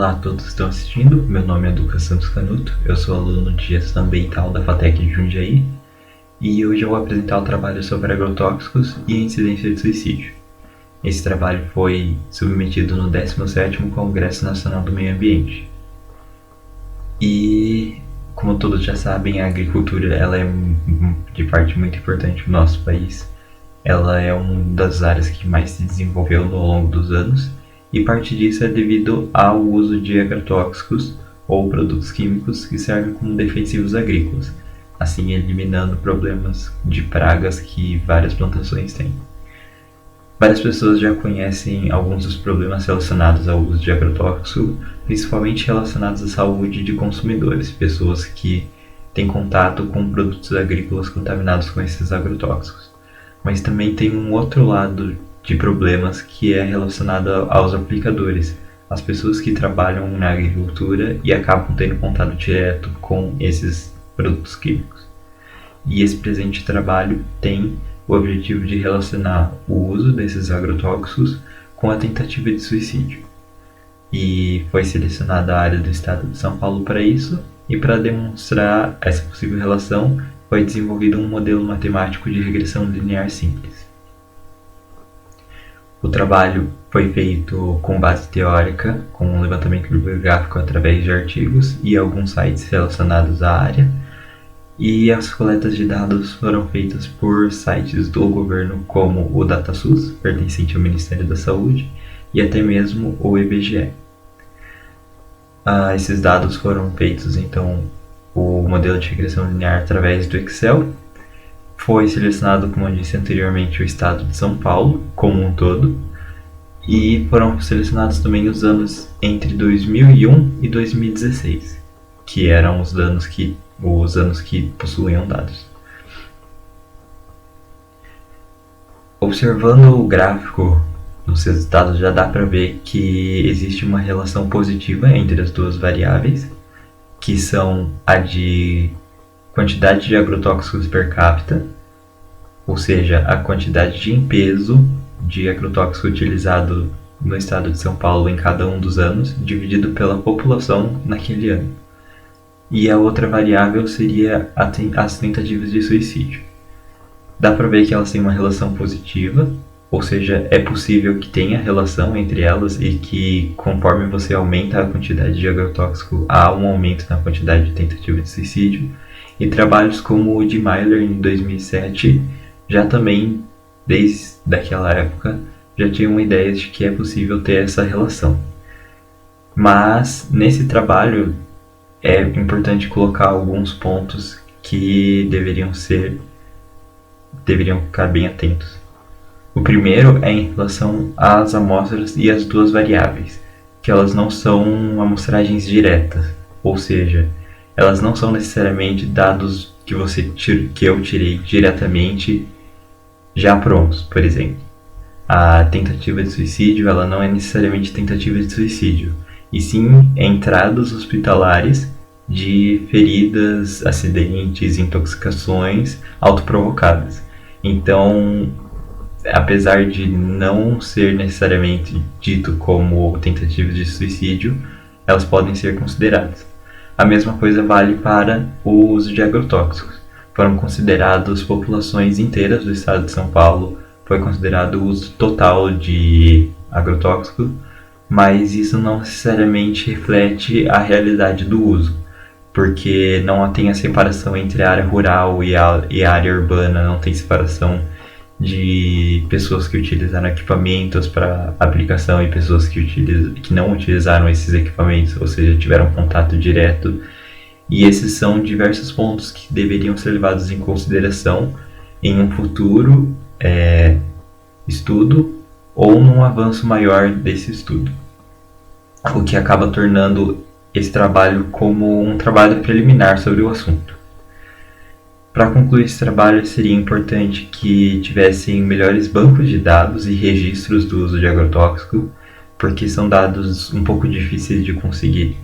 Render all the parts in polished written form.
Olá a todos que estão assistindo, meu nome é Lucas Santos Canuto, eu sou aluno de Gestão Ambiental da FATEC de Jundiaí e hoje eu vou apresentar o trabalho sobre agrotóxicos e a incidência de suicídio. Esse trabalho foi submetido no 17º Congresso Nacional do Meio Ambiente. E, como todos já sabem, a agricultura ela é de parte muito importante no nosso país. Ela é uma das áreas que mais se desenvolveu ao longo dos anos e parte disso é devido ao uso de agrotóxicos ou produtos químicos que servem como defensivos agrícolas, assim eliminando problemas de pragas que várias plantações têm. Várias pessoas já conhecem alguns dos problemas relacionados ao uso de agrotóxico, principalmente relacionados à saúde de consumidores, pessoas que têm contato com produtos agrícolas contaminados com esses agrotóxicos. Mas também tem um outro lado de problemas que é relacionado aos aplicadores, as pessoas que trabalham na agricultura e acabam tendo contato direto com esses produtos químicos. E esse presente trabalho tem o objetivo de relacionar o uso desses agrotóxicos com a tentativa de suicídio. E foi selecionada a área do estado de São Paulo para isso, e para demonstrar essa possível relação, foi desenvolvido um modelo matemático de regressão linear simples. O trabalho foi feito com base teórica, com um levantamento bibliográfico através de artigos e alguns sites relacionados à área, e as coletas de dados foram feitas por sites do governo como o DataSUS, pertencente ao Ministério da Saúde, e até mesmo o IBGE. Esses dados foram feitos, então, o modelo de regressão linear através do Excel. Foi selecionado, como eu disse anteriormente, o estado de São Paulo como um todo, e foram selecionados também os anos entre 2001 e 2016, que eram os anos que possuíam dados. Observando o gráfico nos resultados, já dá para ver que existe uma relação positiva entre as duas variáveis, que são a de quantidade de agrotóxicos per capita, ou seja, a quantidade de em peso de agrotóxico utilizado no estado de São Paulo em cada um dos anos, dividido pela população naquele ano. E a outra variável seria as tentativas de suicídio. Dá para ver que elas têm uma relação positiva, ou seja, é possível que tenha relação entre elas e que conforme você aumenta a quantidade de agrotóxico, há um aumento na quantidade de tentativa de suicídio. E trabalhos como o de Myler em 2007 já também, desde aquela época, já tinham uma ideia de que é possível ter essa relação. Mas nesse trabalho é importante colocar alguns pontos que deveriam ficar bem atentos. O primeiro é em relação às amostras e às duas variáveis, que elas não são amostragens diretas, ou seja, elas não são necessariamente dados que eu tirei diretamente já prontos. Por exemplo, a tentativa de suicídio ela não é necessariamente tentativa de suicídio, e sim entradas hospitalares de feridas, acidentes, intoxicações autoprovocadas. Então, apesar de não ser necessariamente dito como tentativa de suicídio, elas podem ser consideradas. A mesma coisa vale para o uso de agrotóxicos. Foram consideradas populações inteiras do estado de São Paulo, foi considerado o uso total de agrotóxico, mas isso não necessariamente reflete a realidade do uso, porque não tem a separação entre a área rural e a área urbana, não tem separação de pessoas que utilizaram equipamentos para aplicação e pessoas que não utilizaram esses equipamentos, ou seja, tiveram contato direto. E esses são diversos pontos que deveriam ser levados em consideração em um futuro estudo ou num avanço maior desse estudo, o que acaba tornando esse trabalho como um trabalho preliminar sobre o assunto. Para concluir esse trabalho, seria importante que tivessem melhores bancos de dados e registros do uso de agrotóxico, porque são dados um pouco difíceis de conseguir.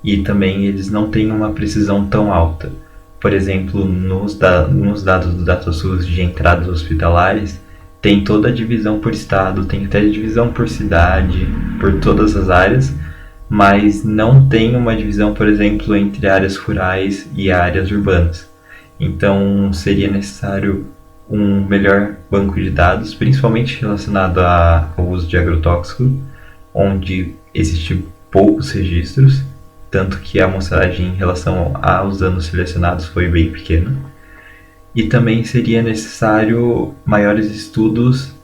E também eles não têm uma precisão tão alta. Por exemplo, nos dados do DataSUS de entradas hospitalares, tem toda a divisão por estado, tem até divisão por cidade, por todas as áreas, mas não tem uma divisão, por exemplo, entre áreas rurais e áreas urbanas. Então, seria necessário um melhor banco de dados, principalmente relacionado ao uso de agrotóxico, onde existem poucos registros, tanto que a amostragem em relação aos danos selecionados foi bem pequena. E também seria necessário maiores estudos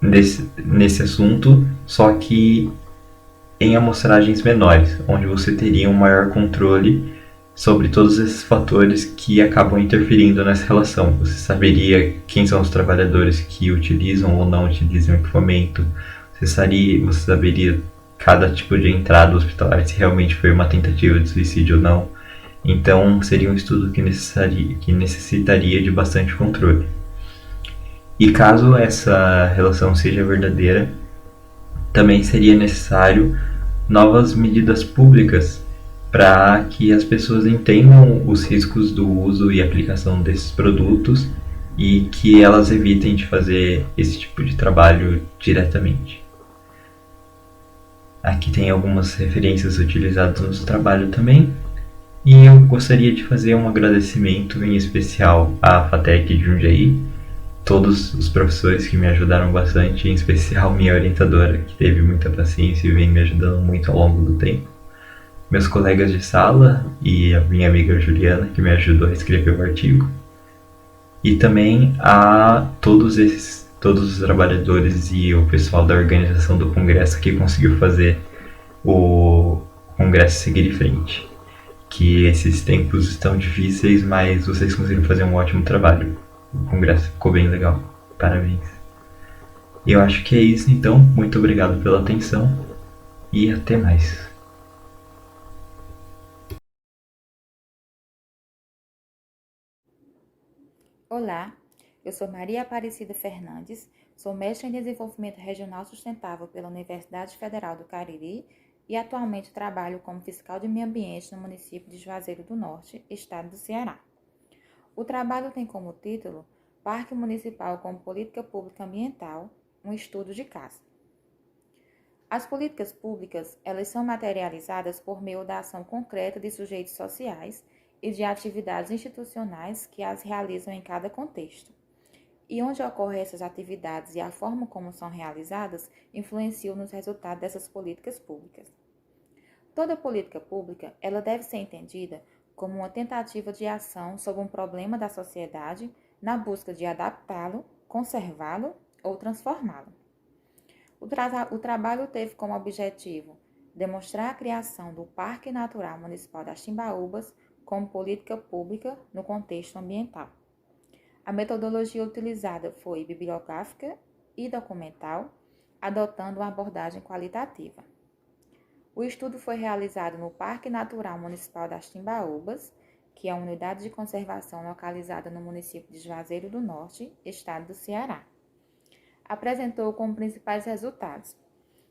nesse assunto, só que em amostragens menores, onde você teria um maior controle sobre todos esses fatores que acabam interferindo nessa relação. Você saberia quem são os trabalhadores que utilizam ou não utilizam o equipamento, você saberia cada tipo de entrada hospitalar, se realmente foi uma tentativa de suicídio ou não. Então, seria um estudo que necessitaria de bastante controle. E caso essa relação seja verdadeira, também seria necessário novas medidas públicas para que as pessoas entendam os riscos do uso e aplicação desses produtos e que elas evitem de fazer esse tipo de trabalho diretamente. Aqui tem algumas referências utilizadas no trabalho também. E eu gostaria de fazer um agradecimento em especial à FATEC de Jundiaí, todos os professores que me ajudaram bastante, em especial minha orientadora, que teve muita paciência e vem me ajudando muito ao longo do tempo, meus colegas de sala e a minha amiga Juliana, que me ajudou a escrever o artigo, e também a todos os trabalhadores e o pessoal da organização do congresso que conseguiu fazer o congresso seguir em frente. Que esses tempos estão difíceis, mas vocês conseguiram fazer um ótimo trabalho. O congresso ficou bem legal. Parabéns. Eu acho que é isso então. Muito obrigado pela atenção e até mais. Olá, eu sou Maria Aparecida Fernandes, sou mestre em Desenvolvimento Regional Sustentável pela Universidade Federal do Cariri e atualmente trabalho como fiscal de meio ambiente no município de Juazeiro do Norte, estado do Ceará. O trabalho tem como título Parque Municipal como Política Pública Ambiental, um estudo de caso. As políticas públicas, elas são materializadas por meio da ação concreta de sujeitos sociais e de atividades institucionais que as realizam em cada contexto. E onde ocorrem essas atividades e a forma como são realizadas influenciam nos resultados dessas políticas públicas. Toda política pública, ela deve ser entendida como uma tentativa de ação sobre um problema da sociedade na busca de adaptá-lo, conservá-lo ou transformá-lo. O trabalho teve como objetivo demonstrar a criação do Parque Natural Municipal das Timbaúbas como política pública no contexto ambiental. A metodologia utilizada foi bibliográfica e documental, adotando uma abordagem qualitativa. O estudo foi realizado no Parque Natural Municipal das Timbaúbas, que é uma unidade de conservação localizada no município de Juazeiro do Norte, estado do Ceará. Apresentou como principais resultados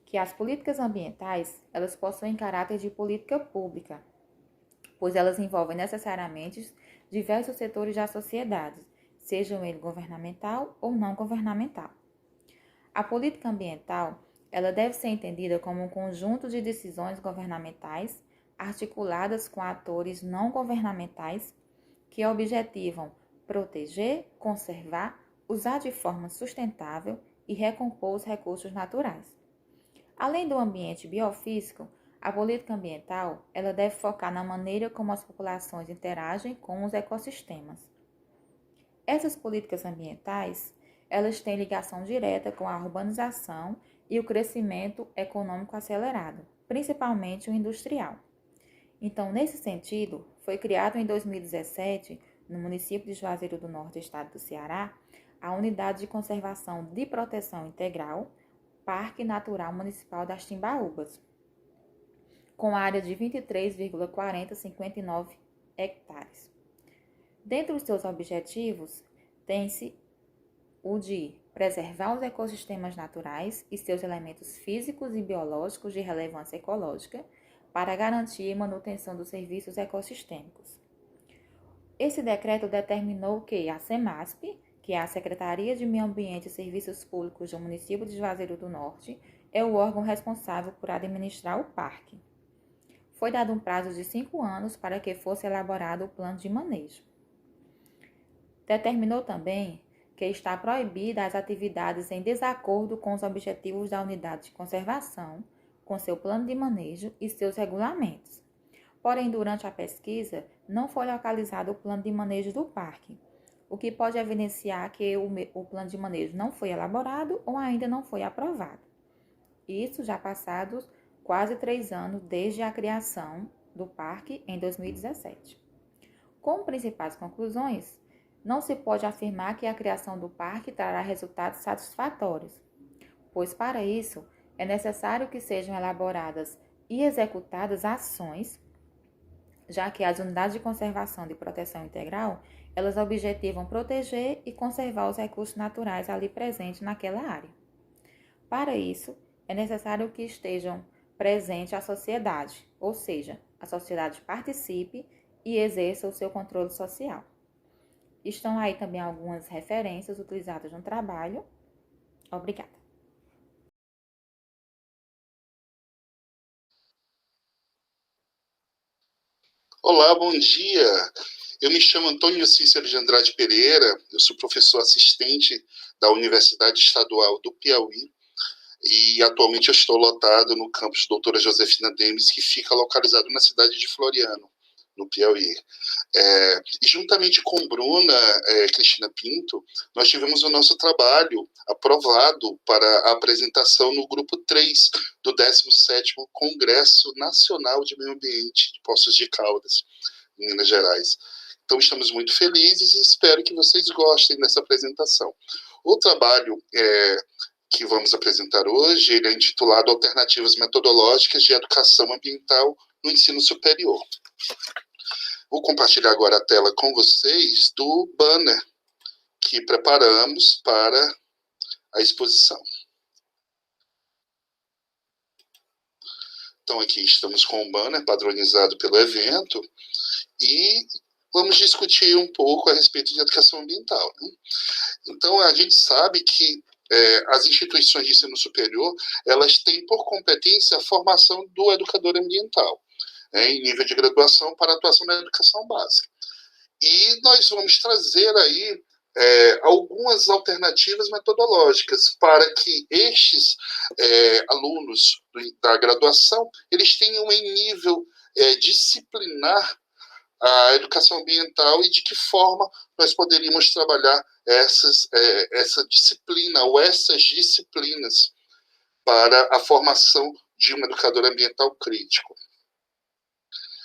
que as políticas ambientais, elas possuem caráter de política pública, pois elas envolvem necessariamente diversos setores da sociedade, sejam ele governamental ou não governamental. A política ambiental, ela deve ser entendida como um conjunto de decisões governamentais articuladas com atores não governamentais que objetivam proteger, conservar, usar de forma sustentável e recompor os recursos naturais. Além do ambiente biofísico, a política ambiental ela deve focar na maneira como as populações interagem com os ecossistemas. Essas políticas ambientais, elas têm ligação direta com a urbanização e o crescimento econômico acelerado, principalmente o industrial. Então, nesse sentido, foi criado em 2017, no município de Juazeiro do Norte, estado do Ceará, a Unidade de Conservação de Proteção Integral, Parque Natural Municipal das Timbaúbas, com área de 23,4059 hectares. Dentre os seus objetivos, tem-se o de preservar os ecossistemas naturais e seus elementos físicos e biológicos de relevância ecológica para garantir a manutenção dos serviços ecossistêmicos. Esse decreto determinou que a SEMASP, que é a Secretaria de Meio Ambiente e Serviços Públicos do município de Juazeiro do Norte, é o órgão responsável por administrar o parque. Foi dado um prazo de 5 anos para que fosse elaborado o plano de manejo. Determinou também que está proibida as atividades em desacordo com os objetivos da unidade de conservação, com seu plano de manejo e seus regulamentos. Porém, durante a pesquisa, não foi localizado o plano de manejo do parque, o que pode evidenciar que o plano de manejo não foi elaborado ou ainda não foi aprovado. Isso já passados quase 3 anos desde a criação do parque em 2017. Como principais conclusões, não se pode afirmar que a criação do parque trará resultados satisfatórios, pois para isso é necessário que sejam elaboradas e executadas ações, já que as unidades de conservação e proteção integral, elas objetivam proteger e conservar os recursos naturais ali presentes naquela área. Para isso, é necessário que estejam presente a sociedade, ou seja, a sociedade participe e exerça o seu controle social. Estão aí também algumas referências utilizadas no trabalho. Obrigada. Olá, bom dia. Eu me chamo Antônio Cícero de Andrade Pereira, eu sou professor assistente da Universidade Estadual do Piauí e atualmente eu estou lotado no campus Doutora Josefina Demes, que fica localizado na cidade de Floriano, no Piauí. E juntamente com Bruna Cristina Pinto, nós tivemos o nosso trabalho aprovado para a apresentação no grupo 3 do 17º Congresso Nacional de Meio Ambiente de Poços de Caldas, em Minas Gerais. Então estamos muito felizes e espero que vocês gostem dessa apresentação. O trabalho que vamos apresentar hoje, ele é intitulado Alternativas Metodológicas de Educação Ambiental no Ensino Superior. Vou compartilhar agora a tela com vocês do banner que preparamos para a exposição. Então aqui estamos com o banner padronizado pelo evento e vamos discutir um pouco a respeito de educação ambiental, né? Então a gente sabe que as instituições de ensino superior, elas têm por competência a formação do educador ambiental, em nível de graduação para atuação na educação básica. E nós vamos trazer aí algumas alternativas metodológicas para que estes alunos da graduação, eles tenham em nível disciplinar a educação ambiental e de que forma nós poderíamos trabalhar essa disciplina ou essas disciplinas para a formação de um educador ambiental crítico.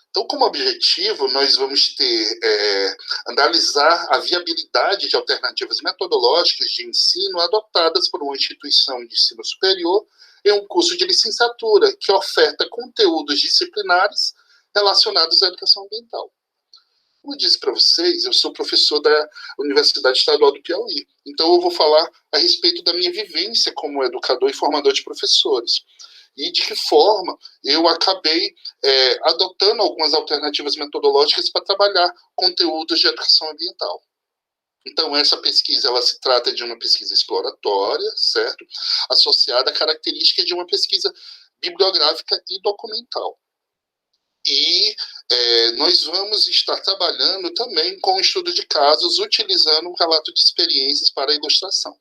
Então, como objetivo, nós vamos analisar a viabilidade de alternativas metodológicas de ensino adotadas por uma instituição de ensino superior em um curso de licenciatura que oferta conteúdos disciplinares relacionados à educação ambiental. Como eu disse para vocês, eu sou professor da Universidade Estadual do Piauí, então eu vou falar a respeito da minha vivência como educador e formador de professores e de que forma eu acabei adotando algumas alternativas metodológicas para trabalhar conteúdos de educação ambiental. Então, essa pesquisa, ela se trata de uma pesquisa exploratória, certo? Associada à característica de uma pesquisa bibliográfica e documental. E nós vamos estar trabalhando também com o estudo de casos, utilizando um relato de experiências para a ilustração.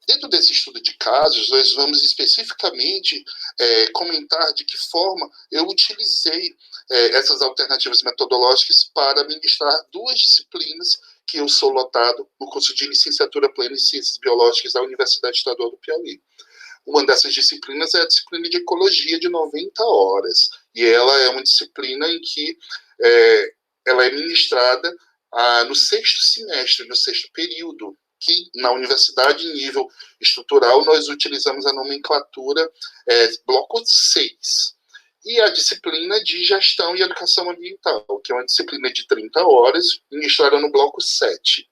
Dentro desse estudo de casos, nós vamos especificamente comentar de que forma eu utilizei essas alternativas metodológicas para ministrar 2 disciplinas que eu sou lotado no curso de licenciatura plena em Ciências Biológicas da Universidade Estadual do Piauí. Uma dessas disciplinas é a disciplina de Ecologia de 90 horas, e ela é uma disciplina em que ela é ministrada no 6º semestre, no 6º período, que na universidade, em nível estrutural, nós utilizamos a nomenclatura bloco 6. E a disciplina de Gestão e Educação Ambiental, que é uma disciplina de 30 horas, ministrada no bloco 7.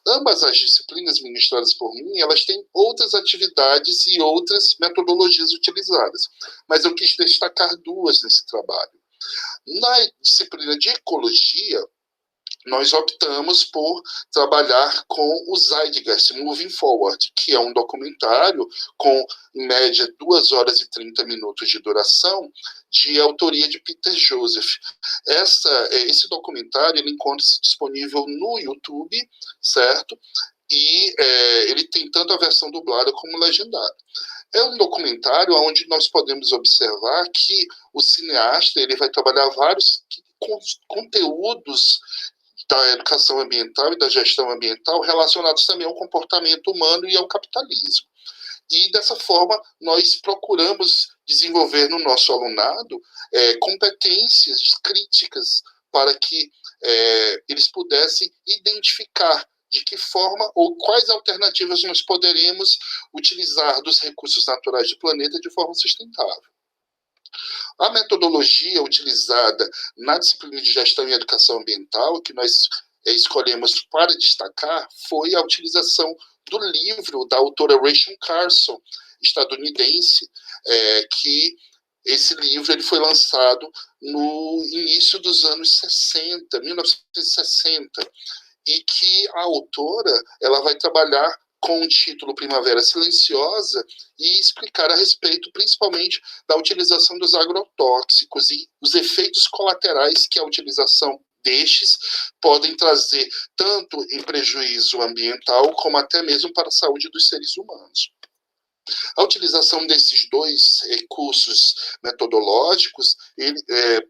Ambas as disciplinas ministradas por mim, elas têm outras atividades e outras metodologias utilizadas, mas eu quis destacar 2 nesse trabalho. Na disciplina de Ecologia, nós optamos por trabalhar com o Zeitgeist Moving Forward, que é um documentário com, em média, 2 horas e 30 minutos de duração, de autoria de Peter Joseph. Esse documentário ele encontra-se disponível no YouTube, certo? E ele tem tanto a versão dublada como legendada. É um documentário onde nós podemos observar que o cineasta ele vai trabalhar vários conteúdos da educação ambiental e da gestão ambiental relacionados também ao comportamento humano e ao capitalismo. E, dessa forma, nós procuramos desenvolver no nosso alunado competências críticas para que eles pudessem identificar de que forma ou quais alternativas nós poderemos utilizar dos recursos naturais do planeta de forma sustentável. A metodologia utilizada na disciplina de gestão e educação ambiental, que nós escolhemos para destacar, foi a utilização do livro da autora Rachel Carson, estadunidense, que esse livro ele foi lançado no início dos anos 60, 1960, e que a autora ela vai trabalhar com o título Primavera Silenciosa e explicar a respeito, principalmente, da utilização dos agrotóxicos e os efeitos colaterais que a utilização destes podem trazer, tanto em prejuízo ambiental, como até mesmo para a saúde dos seres humanos. A utilização desses 2 recursos metodológicos,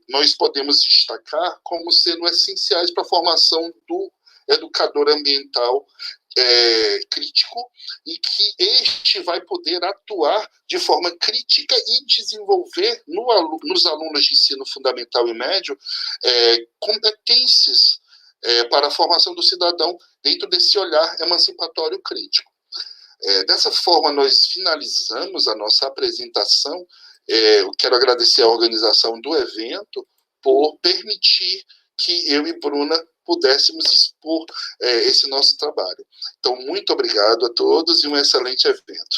nós podemos destacar como sendo essenciais para a formação do educador ambiental crítico, e que este vai poder atuar de forma crítica e desenvolver nos alunos de ensino fundamental e médio competências para a formação do cidadão dentro desse olhar emancipatório crítico. Dessa forma, nós finalizamos a nossa apresentação. Eu quero agradecer à organização do evento por permitir que eu e Bruna pudéssemos expor esse nosso trabalho. Então, muito obrigado a todos e um excelente evento.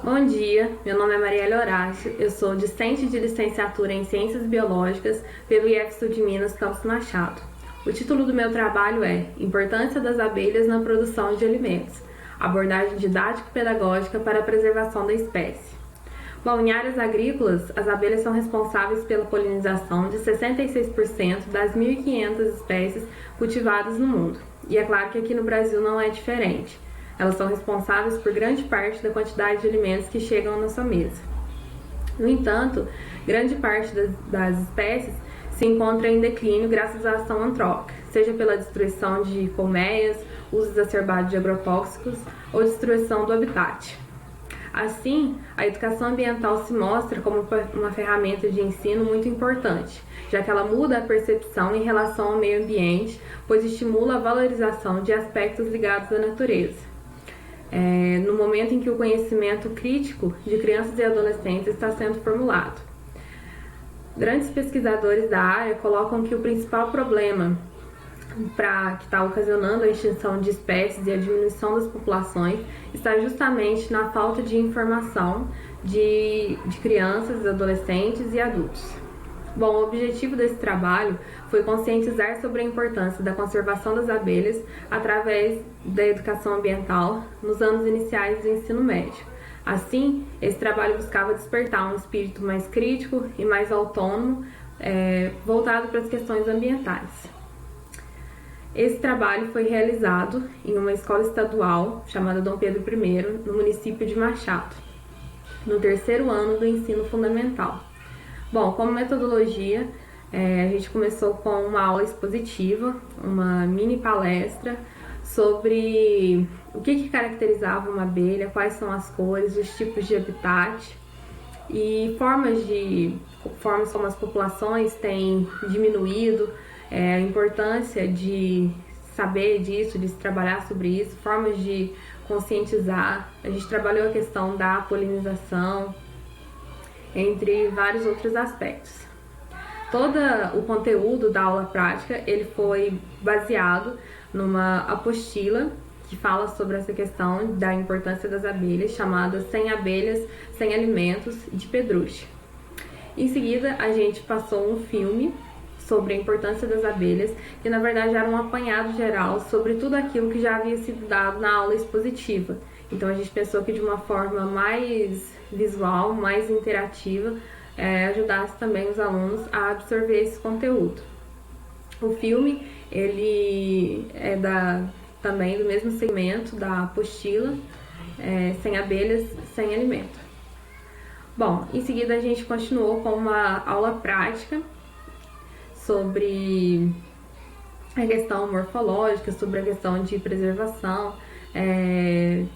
Bom dia, meu nome é Marielle Horácio, eu sou discente de licenciatura em Ciências Biológicas pelo IFSU de Minas, Campus Machado. O título do meu trabalho é Importância das abelhas na produção de alimentos, abordagem didática e pedagógica para a preservação da espécie. Bom, em áreas agrícolas, as abelhas são responsáveis pela polinização de 66% das 1.500 espécies cultivadas no mundo. E é claro que aqui no Brasil não é diferente. Elas são responsáveis por grande parte da quantidade de alimentos que chegam à nossa mesa. No entanto, grande parte das espécies se encontra em declínio graças à ação antrópica, seja pela destruição de colmeias, uso exacerbado de agrotóxicos ou destruição do habitat. Assim, a educação ambiental se mostra como uma ferramenta de ensino muito importante, já que ela muda a percepção em relação ao meio ambiente, pois estimula a valorização de aspectos ligados à natureza. No momento em que o conhecimento crítico de crianças e adolescentes está sendo formulado. Grandes pesquisadores da área colocam que o principal problema que está ocasionando a extinção de espécies e a diminuição das populações está justamente na falta de informação de crianças, adolescentes e adultos. Bom, o objetivo desse trabalho foi conscientizar sobre a importância da conservação das abelhas através da educação ambiental nos anos iniciais do ensino médio. Assim, esse trabalho buscava despertar um espírito mais crítico e mais autônomo, voltado para as questões ambientais. Esse trabalho foi realizado em uma escola estadual chamada Dom Pedro I, no município de Machado, no 3º ano do ensino fundamental. Bom, como metodologia, a gente começou com uma aula expositiva, uma mini palestra sobre o que caracterizava uma abelha, quais são as cores, os tipos de habitat e formas como as populações têm diminuído, a importância de saber disso, de se trabalhar sobre isso, formas de conscientizar. A gente trabalhou a questão da polinização, entre vários outros aspectos. Todo o conteúdo da aula prática ele foi baseado numa apostila que fala sobre essa questão da importância das abelhas, chamada 100 Abelhas, 100 Alimentos, de Pedrucci. Em seguida, a gente passou um filme sobre a importância das abelhas, que na verdade era um apanhado geral sobre tudo aquilo que já havia sido dado na aula expositiva. Então a gente pensou que de uma forma mais visual, mais interativa, ajudasse também os alunos a absorver esse conteúdo. O filme, ele é também do mesmo segmento da apostila, Sem Abelhas, Sem Alimento. Bom, em seguida a gente continuou com uma aula prática sobre a questão morfológica, sobre a questão de preservação,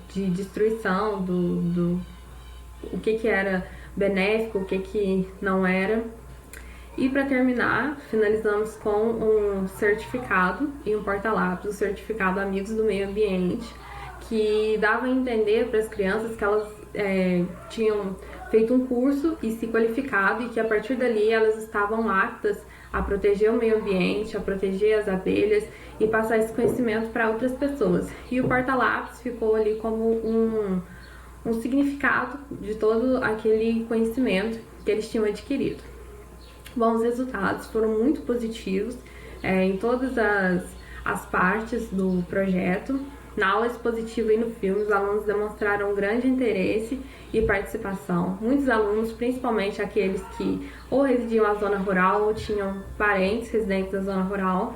de destruição, o que era benéfico, o que não era. E para terminar, finalizamos com um certificado e um porta-lápis, o certificado Amigos do Meio Ambiente, que dava a entender para as crianças que elas tinham feito um curso e se qualificado e que a partir dali elas estavam aptas a proteger o meio ambiente, a proteger as abelhas e passar esse conhecimento para outras pessoas. E o porta-lápis ficou ali como um significado de todo aquele conhecimento que eles tinham adquirido. Bom, os resultados foram muito positivos em todas as partes do projeto. Na aula expositiva e no filme, os alunos demonstraram grande interesse e participação. Muitos alunos, principalmente aqueles que ou residiam na zona rural ou tinham parentes residentes da zona rural,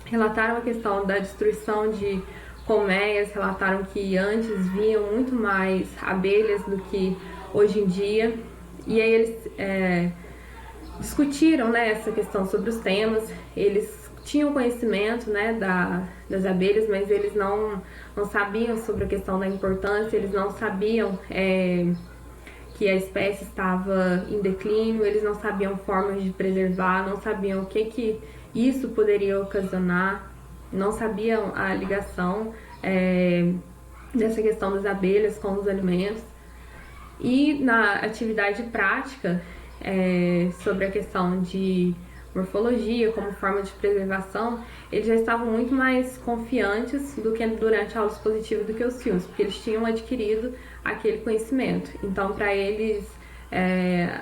relataram a questão da destruição de colmeias, relataram que antes viam muito mais abelhas do que hoje em dia. E aí eles discutiram essa questão sobre os temas. Eles tinham conhecimento das abelhas, mas eles não sabiam sobre a questão da importância, eles não sabiam que a espécie estava em declínio, eles não sabiam formas de preservar, não sabiam o que isso poderia ocasionar, não sabiam a ligação dessa questão das abelhas com os alimentos. E na atividade prática, sobre a questão de morfologia como forma de preservação, eles já estavam muito mais confiantes do que durante a aula expositiva do que os filmes, porque eles tinham adquirido aquele conhecimento. Então, para eles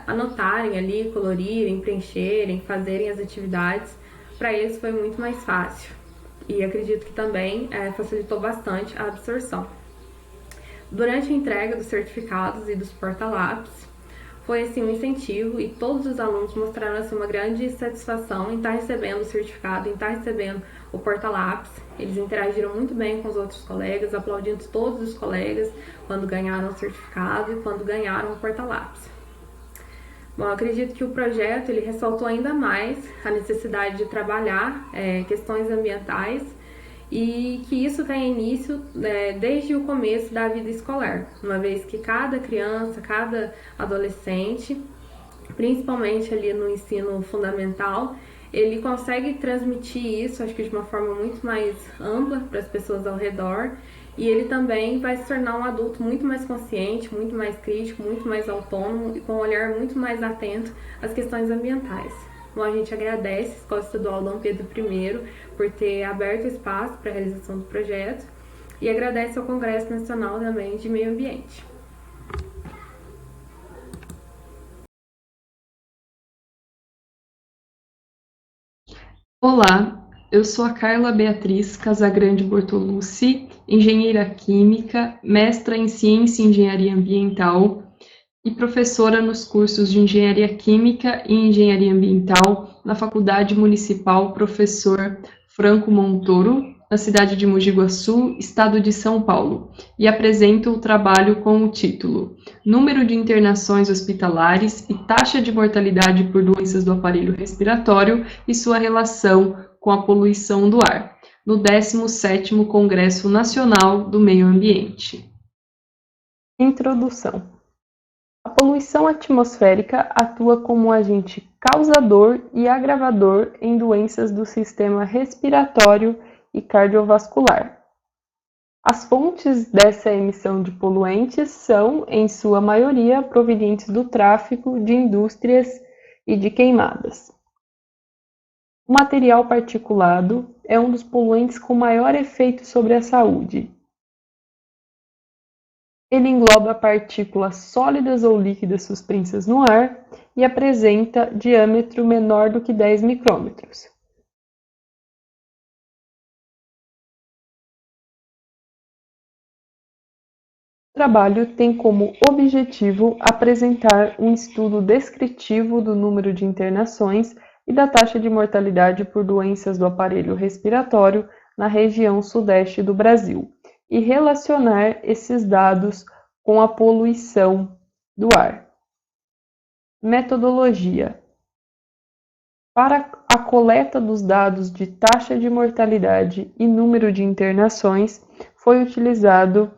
anotarem ali, colorirem, preencherem, fazerem as atividades, para eles foi muito mais fácil. E acredito que também facilitou bastante a absorção. Durante a entrega dos certificados e dos porta-lápis, foi assim um incentivo e todos os alunos mostraram assim, uma grande satisfação em estar recebendo o certificado, em estar recebendo o porta-lápis. Eles interagiram muito bem com os outros colegas, aplaudindo todos os colegas quando ganharam o certificado e quando ganharam o porta-lápis. Bom, eu acredito que o projeto ele ressaltou ainda mais a necessidade de trabalhar questões ambientais e que isso tem início desde o começo da vida escolar, uma vez que cada criança, cada adolescente, principalmente ali no ensino fundamental, ele consegue transmitir isso, acho que de uma forma muito mais ampla para as pessoas ao redor, e ele também vai se tornar um adulto muito mais consciente, muito mais crítico, muito mais autônomo e com um olhar muito mais atento às questões ambientais. Bom, a gente agradece a Escola Estadual Dom Pedro I por ter aberto espaço para a realização do projeto e agradece ao Congresso Nacional também de Meio Ambiente. Olá, eu sou a Carla Beatriz Casagrande Bortolucci, engenheira química, mestra em Ciência e Engenharia Ambiental e professora nos cursos de Engenharia Química e Engenharia Ambiental na Faculdade Municipal Professor Franco Montoro, na cidade de Mogi Guaçu, estado de São Paulo, e apresento o trabalho com o título Número de internações hospitalares e taxa de mortalidade por doenças do aparelho respiratório e sua relação com a poluição do ar, no 17º Congresso Nacional do Meio Ambiente. Introdução. A poluição atmosférica atua como agente causador e agravador em doenças do sistema respiratório e cardiovascular. As fontes dessa emissão de poluentes são, em sua maioria, provenientes do tráfego de indústrias e de queimadas. O material particulado é um dos poluentes com maior efeito sobre a saúde. Ele engloba partículas sólidas ou líquidas suspensas no ar e apresenta diâmetro menor do que 10 micrômetros. O trabalho tem como objetivo apresentar um estudo descritivo do número de internações e da taxa de mortalidade por doenças do aparelho respiratório na região sudeste do Brasil e relacionar esses dados com a poluição do ar. Metodologia. Para a coleta dos dados de taxa de mortalidade e número de internações, foi utilizado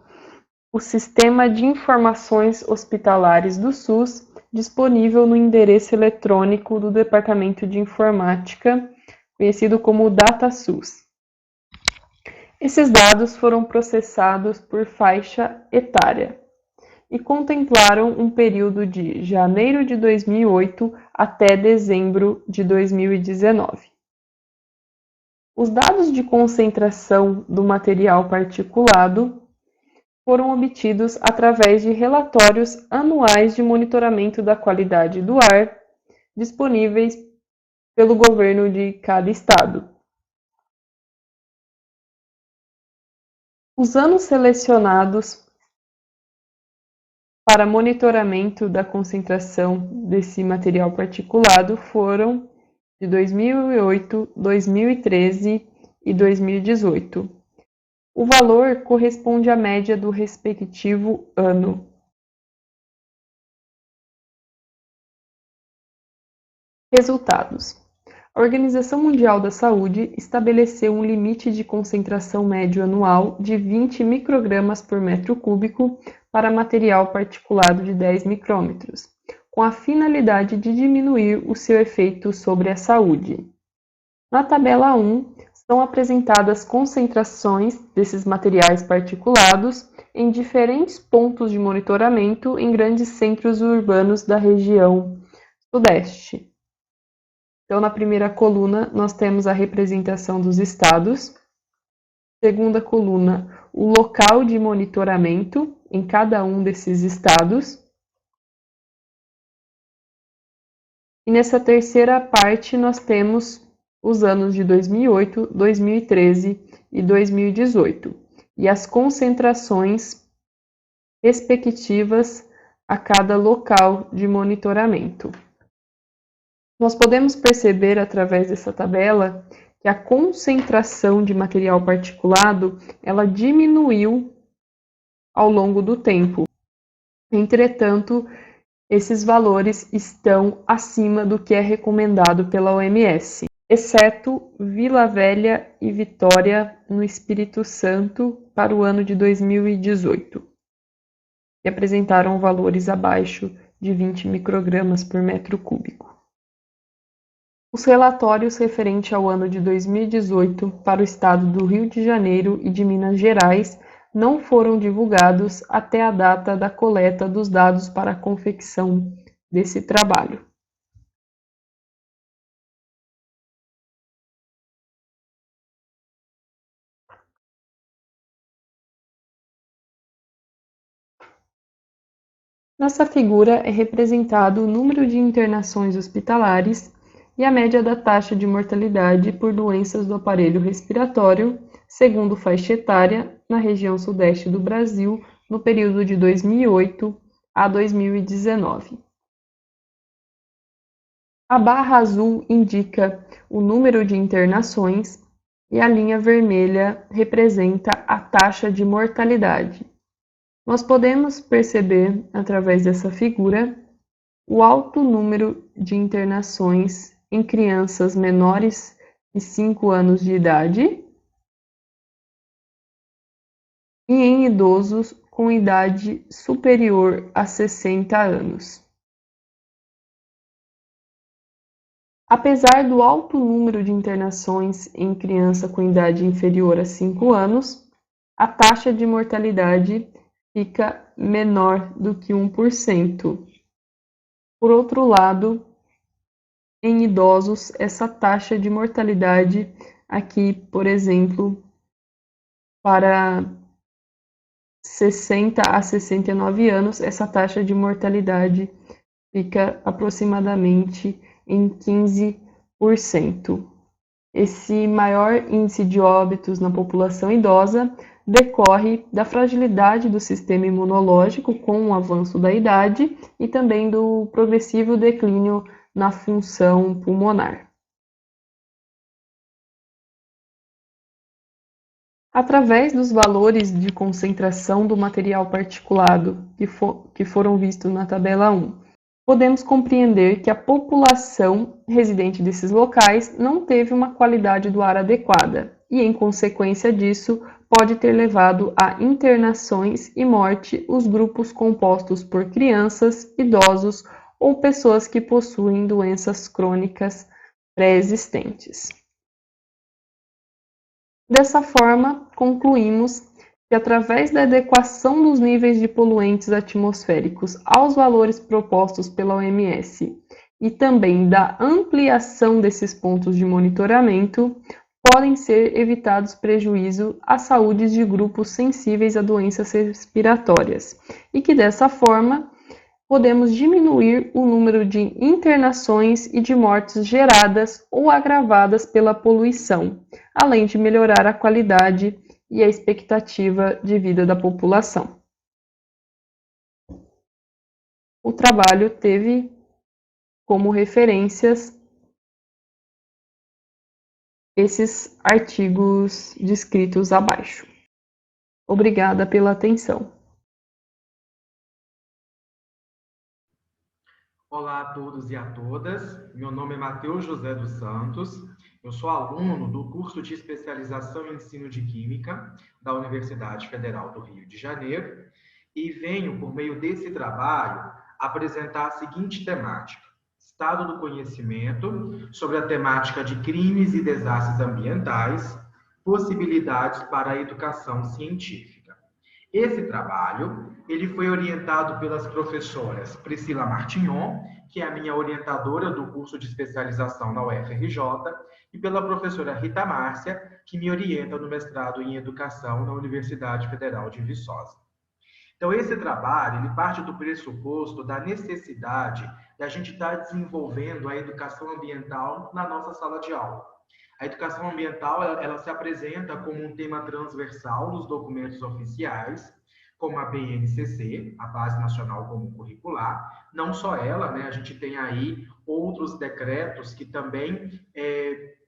o Sistema de Informações Hospitalares do SUS, disponível no endereço eletrônico do Departamento de Informática, conhecido como DataSUS. Esses dados foram processados por faixa etária e contemplaram um período de janeiro de 2008 até dezembro de 2019. Os dados de concentração do material particulado foram obtidos através de relatórios anuais de monitoramento da qualidade do ar disponíveis pelo governo de cada estado. Os anos selecionados para monitoramento da concentração desse material particulado foram de 2008, 2013 e 2018. O valor corresponde à média do respectivo ano. Resultados. A Organização Mundial da Saúde estabeleceu um limite de concentração médio anual de 20 microgramas por metro cúbico para material particulado de 10 micrômetros, com a finalidade de diminuir o seu efeito sobre a saúde. Na tabela 1, são apresentadas concentrações desses materiais particulados em diferentes pontos de monitoramento em grandes centros urbanos da região sudeste. Então, na primeira coluna, nós temos a representação dos estados. Segunda coluna, o local de monitoramento em cada um desses estados. E nessa terceira parte, nós temos os anos de 2008, 2013 e 2018 e as concentrações respectivas a cada local de monitoramento. Nós podemos perceber através dessa tabela que a concentração de material particulado ela diminuiu ao longo do tempo. Entretanto, esses valores estão acima do que é recomendado pela OMS, exceto Vila Velha e Vitória, no Espírito Santo, para o ano de 2018, que apresentaram valores abaixo de 20 microgramas por metro cúbico. Os relatórios referentes ao ano de 2018 para o estado do Rio de Janeiro e de Minas Gerais não foram divulgados até a data da coleta dos dados para a confecção desse trabalho. Nessa figura é representado o número de internações hospitalares e a média da taxa de mortalidade por doenças do aparelho respiratório, segundo faixa etária, na região sudeste do Brasil, no período de 2008 a 2019. A barra azul indica o número de internações e a linha vermelha representa a taxa de mortalidade. Nós podemos perceber, através dessa figura, o alto número de internações em crianças menores de 5 anos de idade e em idosos com idade superior a 60 anos. Apesar do alto número de internações em criança com idade inferior a 5 anos, a taxa de mortalidade fica menor do que 1%. Por outro lado, em idosos, essa taxa de mortalidade aqui, por exemplo, para 60 a 69 anos, essa taxa de mortalidade fica aproximadamente em 15%. Esse maior índice de óbitos na população idosa decorre da fragilidade do sistema imunológico com o avanço da idade e também do progressivo declínio na função pulmonar. Através dos valores de concentração do material particulado que foram vistos na tabela 1, podemos compreender que a população residente desses locais não teve uma qualidade do ar adequada e, em consequência disso, pode ter levado a internações e morte os grupos compostos por crianças, idosos ou pessoas que possuem doenças crônicas pré-existentes. Dessa forma, concluímos que, através da adequação dos níveis de poluentes atmosféricos aos valores propostos pela OMS e também da ampliação desses pontos de monitoramento, podem ser evitados prejuízos à saúde de grupos sensíveis a doenças respiratórias e que, dessa forma, podemos diminuir o número de internações e de mortes geradas ou agravadas pela poluição, além de melhorar a qualidade e a expectativa de vida da população. O trabalho teve como referências esses artigos descritos abaixo. Obrigada pela atenção. Olá a todos e a todas, meu nome é Matheus José dos Santos, eu sou aluno do curso de especialização em ensino de Química da Universidade Federal do Rio de Janeiro e venho, por meio desse trabalho, apresentar a seguinte temática: estado do conhecimento sobre a temática de crimes e desastres ambientais, possibilidades para a educação científica. Esse trabalho, ele foi orientado pelas professoras Priscila Martignon, que é a minha orientadora do curso de especialização na UFRJ, e pela professora Rita Márcia, que me orienta no mestrado em Educação na Universidade Federal de Viçosa. Então, esse trabalho, ele parte do pressuposto da necessidade de a gente estar desenvolvendo a educação ambiental na nossa sala de aula. A educação ambiental, ela se apresenta como um tema transversal nos documentos oficiais, como a BNCC, a Base Nacional Comum Curricular. Não só ela, né? A gente tem aí outros decretos que também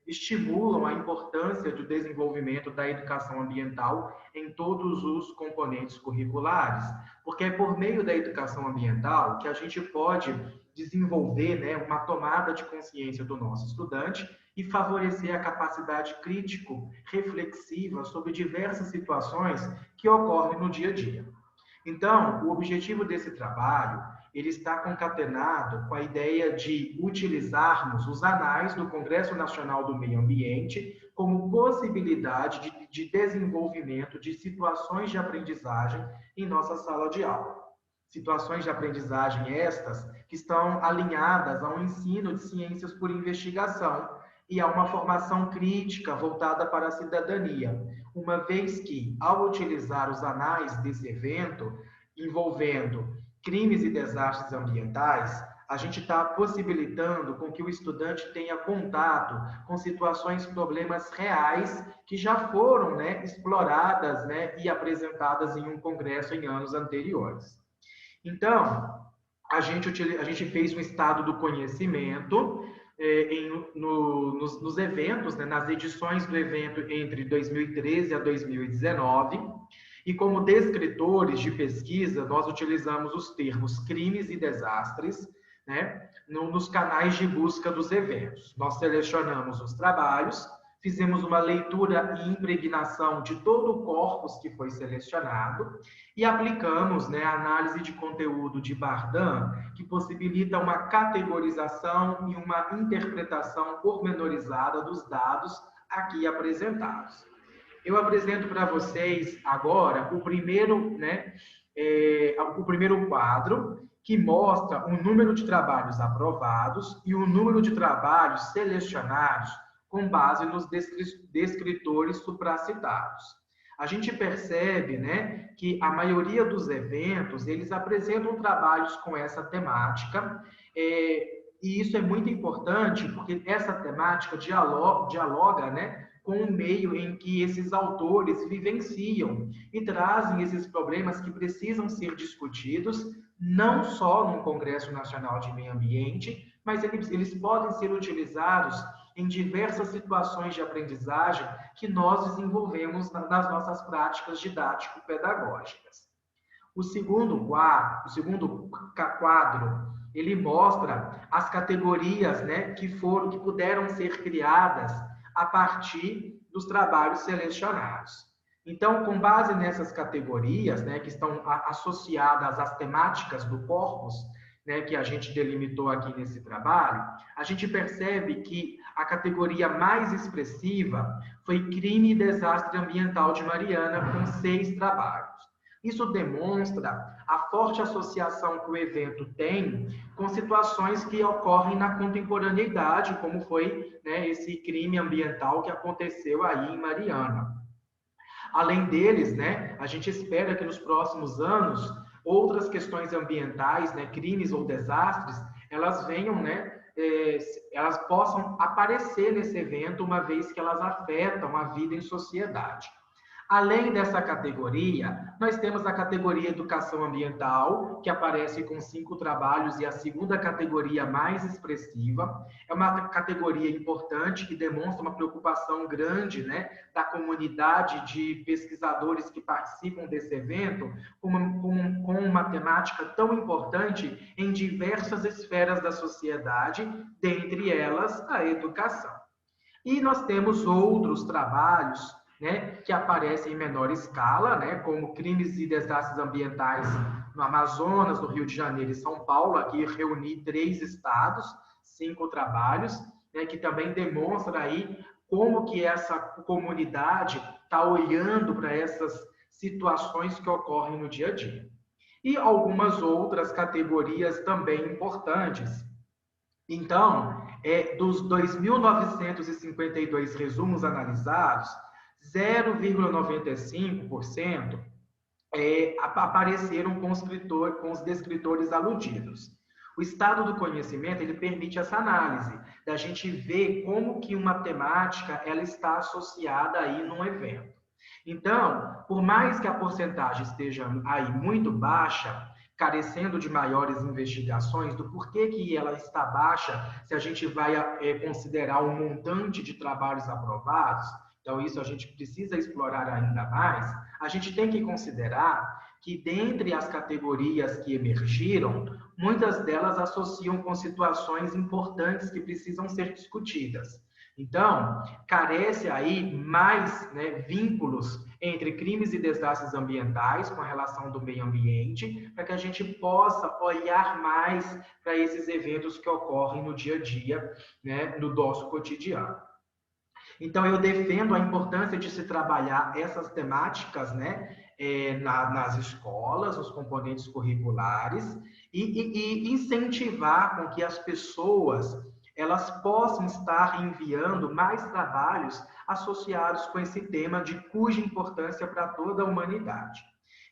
estimulam a importância do desenvolvimento da educação ambiental em todos os componentes curriculares, porque é por meio da educação ambiental que a gente pode desenvolver, né, uma tomada de consciência do nosso estudante e favorecer a capacidade crítico-reflexiva sobre diversas situações que ocorrem no dia a dia. Então, o objetivo desse trabalho, ele está concatenado com a ideia de utilizarmos os anais do Congresso Nacional do Meio Ambiente como possibilidade de desenvolvimento de situações de aprendizagem em nossa sala de aula. Situações de aprendizagem estas que estão alinhadas ao ensino de ciências por investigação e a uma formação crítica voltada para a cidadania, uma vez que, ao utilizar os anais desse evento, envolvendo crimes e desastres ambientais, a gente está possibilitando com que o estudante tenha contato com situações, problemas reais que já foram, né, exploradas, né, e apresentadas em um congresso em anos anteriores. Então, a gente fez um estado do conhecimento nos eventos, né, nas edições do evento entre 2013 a 2019, e como descritores de pesquisa, nós utilizamos os termos crimes e desastres, né, nos canais de busca dos eventos. Nós selecionamos os trabalhos, fizemos uma leitura e impregnação de todo o corpus que foi selecionado e aplicamos, né, a análise de conteúdo de Bardan, que possibilita uma categorização e uma interpretação pormenorizada dos dados aqui apresentados. Eu apresento para vocês agora o primeiro, né, o primeiro quadro, que mostra o número de trabalhos aprovados e o número de trabalhos selecionados com base nos descritores supracitados. A gente percebe, né, que a maioria dos eventos, eles apresentam trabalhos com essa temática, e isso é muito importante, porque essa temática dialoga, né, com o meio em que esses autores vivenciam e trazem esses problemas que precisam ser discutidos, não só no Congresso Nacional de Meio Ambiente, mas eles podem ser utilizados em diversas situações de aprendizagem que nós desenvolvemos nas nossas práticas didático-pedagógicas. O segundo quadro, ele mostra as categorias, né, que puderam ser criadas a partir dos trabalhos selecionados. Então, com base nessas categorias, né, que estão associadas às temáticas do corpus, né, que a gente delimitou aqui nesse trabalho, a gente percebe que a categoria mais expressiva foi crime e desastre ambiental de Mariana, com 6 trabalhos. Isso demonstra a forte associação que o evento tem com situações que ocorrem na contemporaneidade, como foi, né, esse crime ambiental que aconteceu aí em Mariana. Além deles, né, a gente espera que nos próximos anos outras questões ambientais, né, crimes ou desastres, elas venham, né, elas possam aparecer nesse evento, uma vez que elas afetam a vida em sociedade. Além dessa categoria, nós temos a categoria Educação Ambiental, que aparece com 5 trabalhos e a segunda categoria mais expressiva. É uma categoria importante que demonstra uma preocupação grande, né, da comunidade de pesquisadores que participam desse evento, com uma temática tão importante em diversas esferas da sociedade, dentre elas a educação. E nós temos outros trabalhos, né, que aparecem em menor escala, né, como crimes e desastres ambientais no Amazonas, no Rio de Janeiro e São Paulo. Aqui reuni 3 estados, 5 trabalhos, né, que também demonstra aí como que essa comunidade está olhando para essas situações que ocorrem no dia a dia. E algumas outras categorias também importantes. Então, dos 2.952 resumos analisados, 0,95% apareceram com os descritores aludidos. O estado do conhecimento, ele permite essa análise, da gente ver como que uma temática ela está associada aí num evento. Então, por mais que a porcentagem esteja aí muito baixa, carecendo de maiores investigações do porquê que ela está baixa, se a gente vai considerar um montante de trabalhos aprovados, então isso a gente precisa explorar ainda mais, a gente tem que considerar que dentre as categorias que emergiram, muitas delas associam com situações importantes que precisam ser discutidas. Então, carece aí mais, né, vínculos entre crimes e desastres ambientais com a relação do meio ambiente, para que a gente possa olhar mais para esses eventos que ocorrem no dia a dia, né, no nosso cotidiano. Então, eu defendo a importância de se trabalhar essas temáticas, né, nas escolas, nos componentes curriculares, e incentivar com que as pessoas elas possam estar enviando mais trabalhos associados com esse tema de cuja importância para toda a humanidade.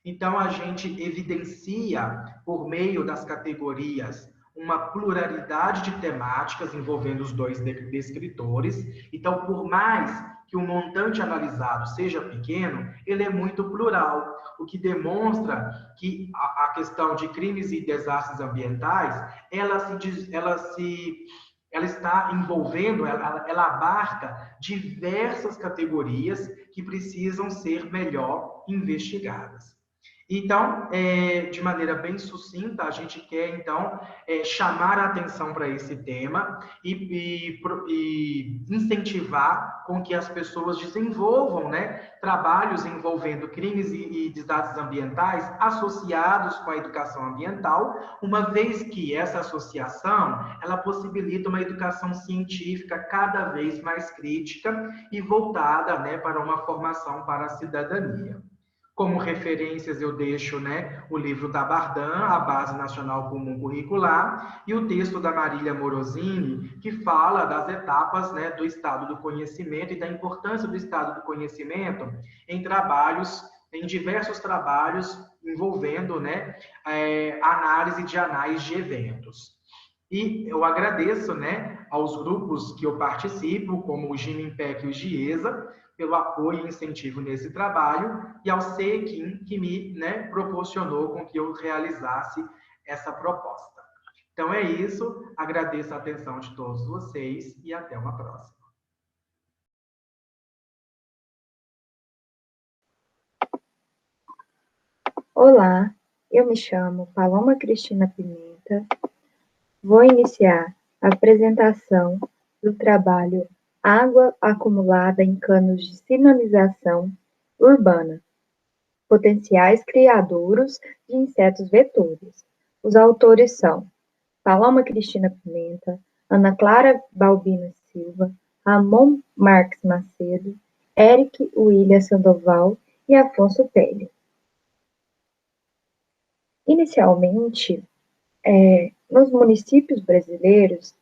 Então, a gente evidencia, por meio das categorias, uma pluralidade de temáticas envolvendo os 2 descritores. Então, por mais que o montante analisado seja pequeno, ele é muito plural, o que demonstra que a questão de crimes e desastres ambientais, ela está envolvendo, ela abarca diversas categorias que precisam ser melhor investigadas. Então, de maneira bem sucinta, a gente quer, então, chamar a atenção para esse tema e incentivar com que as pessoas desenvolvam, né, trabalhos envolvendo crimes e desastres ambientais associados com a educação ambiental, uma vez que essa associação, ela possibilita uma educação científica cada vez mais crítica e voltada, né, para uma formação para a cidadania. Como referências, eu deixo, né, o livro da Bardan, a Base Nacional Comum Curricular, e o texto da Marília Morosini, que fala das etapas, né, do estado do conhecimento e da importância do estado do conhecimento em trabalhos, em diversos trabalhos envolvendo, né, análise de anais de eventos. E eu agradeço, né, aos grupos que eu participo, como o Ginimpec e o GIESA, pelo apoio e incentivo nesse trabalho, e ao CEQUIM, que me, né, proporcionou com que eu realizasse essa proposta. Então é isso, agradeço a atenção de todos vocês e até uma próxima. Olá, eu me chamo Paloma Cristina Pimenta. Vou iniciar a apresentação do trabalho Água acumulada em canos de sinalização urbana, potenciais criadouros de insetos vetores. Os autores são Paloma Cristina Pimenta, Ana Clara Balbina Silva, Ramon Marques Macedo, Eric William Sandoval e Afonso Pelle. Inicialmente, nos municípios brasileiros,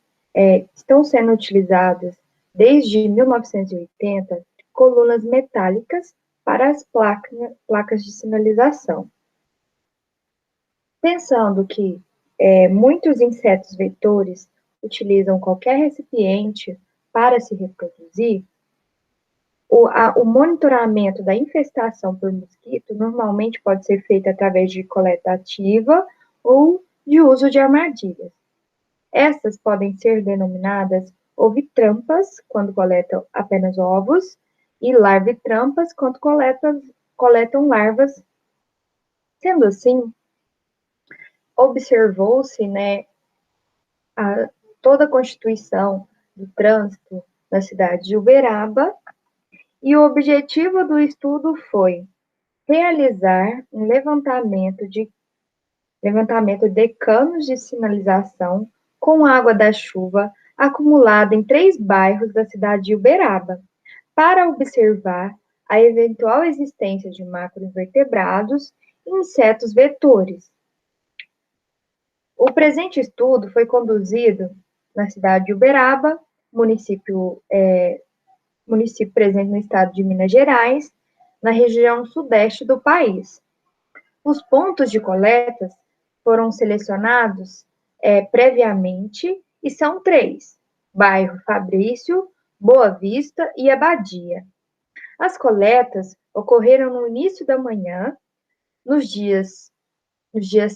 estão sendo utilizadas, desde 1980, colunas metálicas para as placas de sinalização. Pensando que muitos insetos vetores utilizam qualquer recipiente para se reproduzir, o monitoramento da infestação por mosquito normalmente pode ser feito através de coleta ativa ou de uso de armadilhas. Essas podem ser denominadas ovitrampas, quando coletam apenas ovos, e larvitrampas, quando coletam larvas. Sendo assim, observou-se, né, toda a constituição do trânsito na cidade de Uberaba, e o objetivo do estudo foi realizar um levantamento de canos de sinalização com água da chuva acumulada em 3 bairros da cidade de Uberaba, para observar a eventual existência de macroinvertebrados e insetos vetores. O presente estudo foi conduzido na cidade de Uberaba, município presente no estado de Minas Gerais, na região sudeste do país. Os pontos de coletas foram selecionados previamente e são 3: bairro Fabrício, Boa Vista e Abadia. As coletas ocorreram no início da manhã, nos dias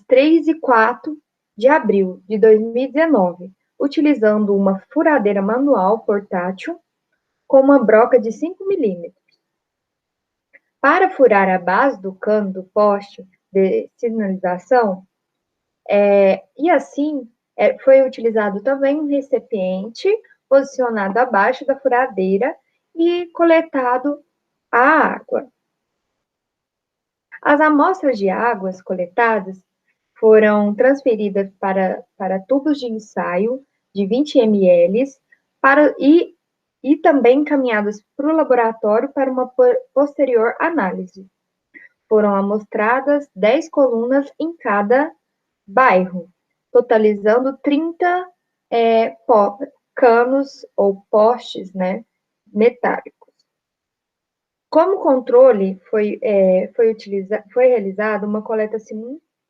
3 e 4 de abril de 2019, utilizando uma furadeira manual portátil com uma broca de 5 milímetros. Para furar a base do cano do poste de sinalização, e assim foi utilizado também um recipiente posicionado abaixo da furadeira e coletado a água. As amostras de águas coletadas foram transferidas para tubos de ensaio de 20 ml e também encaminhadas para o laboratório para uma posterior análise. Foram amostradas 10 colunas em cada bairro, totalizando 30 canos ou postes, né, metálicos. Como controle, foi realizada uma coleta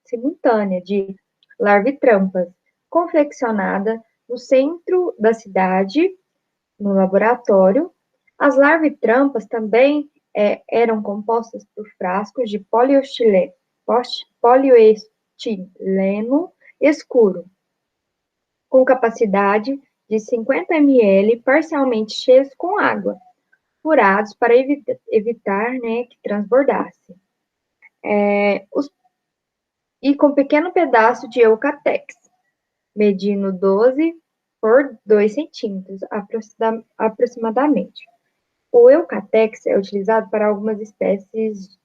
simultânea de larvitrampas, confeccionada no centro da cidade, no laboratório. As larvitrampas também eram compostas por frascos de polietileno escuro, com capacidade de 50 ml, parcialmente cheios com água, furados para evitar, né, que transbordasse. E com pequeno pedaço de eucatex, medindo 12 por 2 centímetros, aproximadamente. O eucatex é utilizado para algumas espécies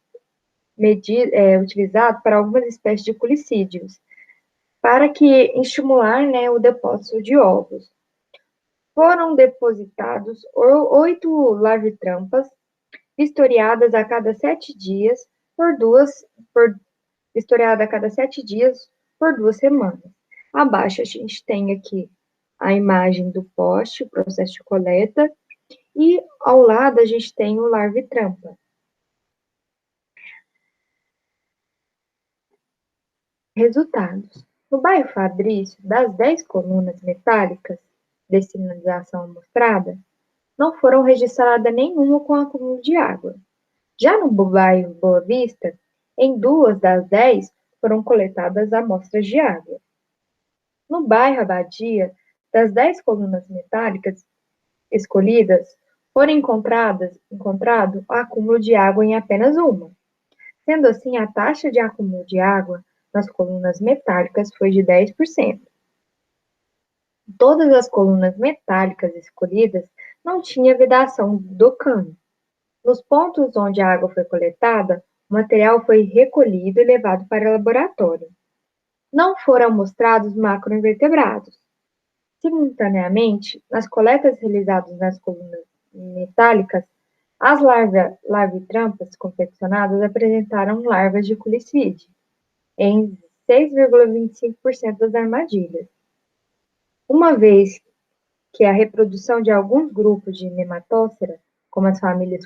de culicídeos, para estimular, né, o depósito de ovos. Foram depositados 8 larvitrampas, vistoriadas a cada 7 dias, por vistoriada a cada 7 dias por 2 semanas. Abaixo a gente tem aqui a imagem do poste, o processo de coleta, e ao lado a gente tem o larva-trampa. Resultados. No bairro Fabrício, das 10 colunas metálicas de sinalização amostrada, não foram registradas nenhuma com acúmulo de água. Já no bairro Boa Vista, em 2 das 10 foram coletadas amostras de água. No bairro Abadia, das 10 colunas metálicas escolhidas, foram encontrado acúmulo de água em apenas uma. Sendo assim, a taxa de acúmulo de água nas colunas metálicas foi de 10%. Todas as colunas metálicas escolhidas não tinham vedação do cano. Nos pontos onde a água foi coletada, o material foi recolhido e levado para o laboratório. Não foram amostrados macroinvertebrados. Simultaneamente, nas coletas realizadas nas colunas metálicas, as larvitrampas confeccionadas apresentaram larvas de culicide em 6,25% das armadilhas. Uma vez que a reprodução de alguns grupos de nematócera, como as famílias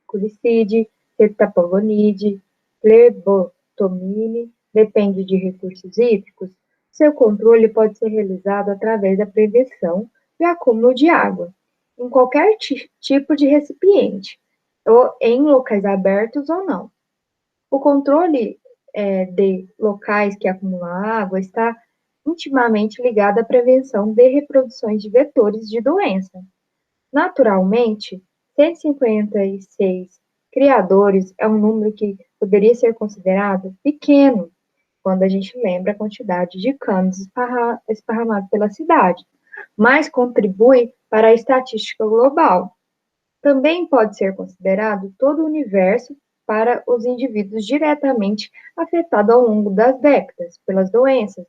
Culicide, Cetapogonidae, Plebotomine, depende de recursos hídricos, seu controle pode ser realizado através da prevenção de acúmulo de água, em qualquer tipo de recipiente, ou em locais abertos ou não. O controle de locais que acumulam água está intimamente ligado à prevenção de reproduções de vetores de doença. Naturalmente, 156 criadores é um número que poderia ser considerado pequeno quando a gente lembra a quantidade de canos esparramados pela cidade, mas contribui para a estatística global. Também pode ser considerado todo o universo para os indivíduos diretamente afetados ao longo das décadas pelas doenças,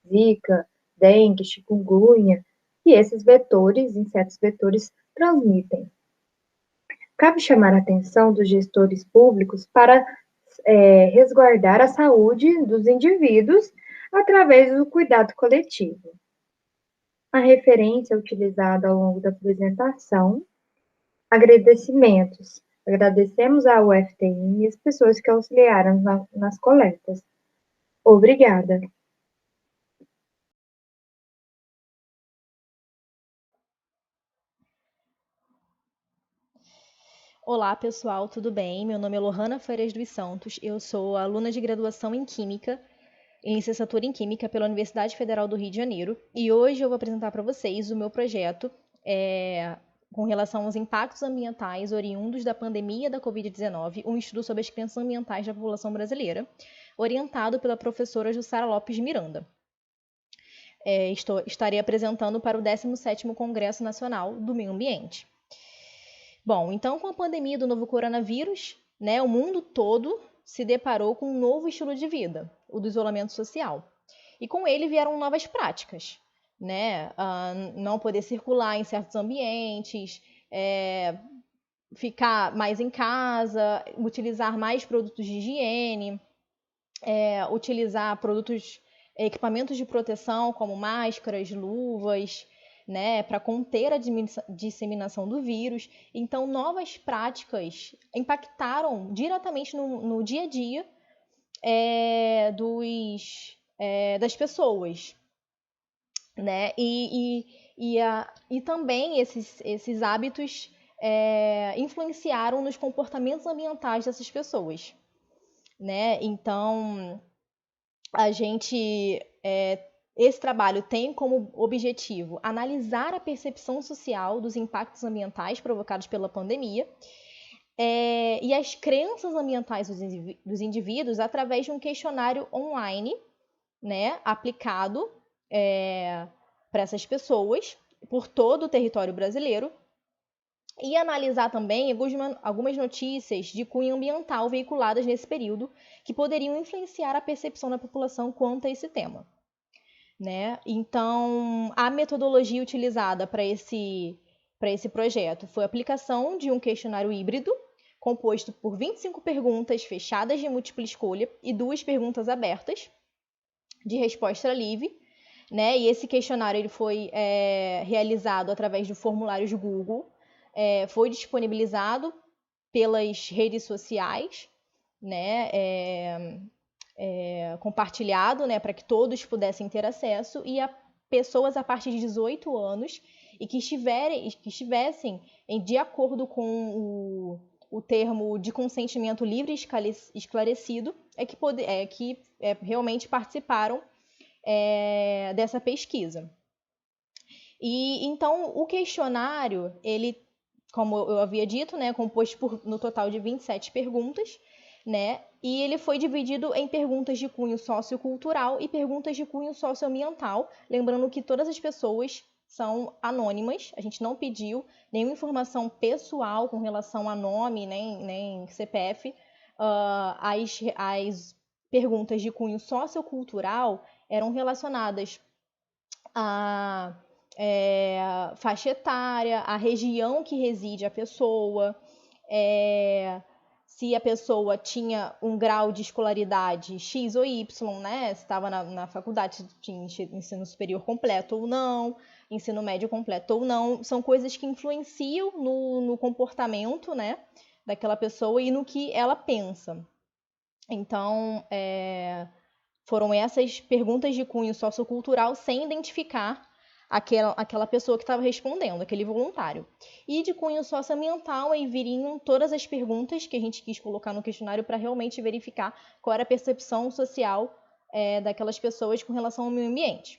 Zika, dengue, chikungunya, que esses vetores, insetos vetores, transmitem. Cabe chamar a atenção dos gestores públicos para resguardar a saúde dos indivíduos através do cuidado coletivo. A referência utilizada ao longo da apresentação, agradecimentos. Agradecemos ao UFTM e as pessoas que auxiliaram nas coletas. Obrigada. Olá, pessoal, tudo bem? Meu nome é Lohana Freitas dos Santos, eu sou aluna de graduação em Química, em licenciatura em Química pela Universidade Federal do Rio de Janeiro, e hoje eu vou apresentar para vocês o meu projeto com relação aos impactos ambientais oriundos da pandemia da Covid-19, um estudo sobre as crianças ambientais da população brasileira, orientado pela professora Jussara Lopes de Miranda. Estarei apresentando para o 17º Congresso Nacional do Meio Ambiente. Bom, então com a pandemia do novo coronavírus, o mundo todo se deparou com um novo estilo de vida, o do isolamento social. E com ele vieram novas práticas, não poder circular em certos ambientes, ficar mais em casa, utilizar mais produtos de higiene, utilizar equipamentos de proteção como máscaras, luvas, para conter a disseminação do vírus. Então, novas práticas impactaram diretamente no dia a dia das pessoas. E também esses hábitos influenciaram nos comportamentos ambientais dessas pessoas. Então, esse trabalho tem como objetivo analisar a percepção social dos impactos ambientais provocados pela pandemia e as crenças ambientais dos indivíduos através de um questionário online, aplicado para essas pessoas por todo o território brasileiro, e analisar também algumas notícias de cunho ambiental veiculadas nesse período que poderiam influenciar a percepção da população quanto a esse tema. Então, a metodologia utilizada para esse projeto foi a aplicação de um questionário híbrido composto por 25 perguntas fechadas de múltipla escolha e 2 perguntas abertas de resposta livre, né? E esse questionário ele foi realizado através do formulário Google, foi disponibilizado pelas redes sociais, né? Compartilhado, né? Para que todos pudessem ter acesso, e a pessoas a partir de 18 anos e que estivessem de acordo com o termo de consentimento livre e esclarecido que realmente participaram dessa pesquisa. E então o questionário, ele, como eu havia dito, né, composto no total de 27 perguntas, né, e ele foi dividido em perguntas de cunho sociocultural e perguntas de cunho socioambiental, lembrando que todas as pessoas são anônimas, a gente não pediu nenhuma informação pessoal com relação a nome, nem CPF. As perguntas de cunho sociocultural eram relacionadas a faixa etária, a região que reside a pessoa, se a pessoa tinha um grau de escolaridade X ou Y, né? Se estava na faculdade, se tinha ensino superior completo ou não, ensino médio completo ou não. São coisas que influenciam no comportamento, né, daquela pessoa e no que ela pensa. Então, foram essas perguntas de cunho sociocultural sem identificar aquela pessoa que estava respondendo, aquele voluntário. E de cunho socioambiental, aí viriam todas as perguntas que a gente quis colocar no questionário para realmente verificar qual era a percepção social daquelas pessoas com relação ao meio ambiente.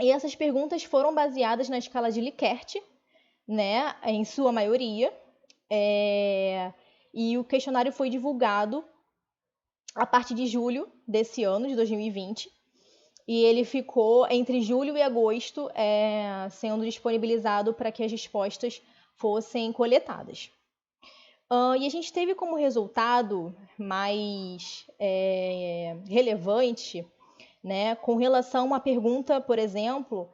E essas perguntas foram baseadas na escala de Likert, né, em sua maioria, e o questionário foi divulgado a partir de julho desse ano, de 2020, e ele ficou entre julho e agosto sendo disponibilizado para que as respostas fossem coletadas. E a gente teve como resultado mais relevante, né, com relação a uma pergunta, por exemplo,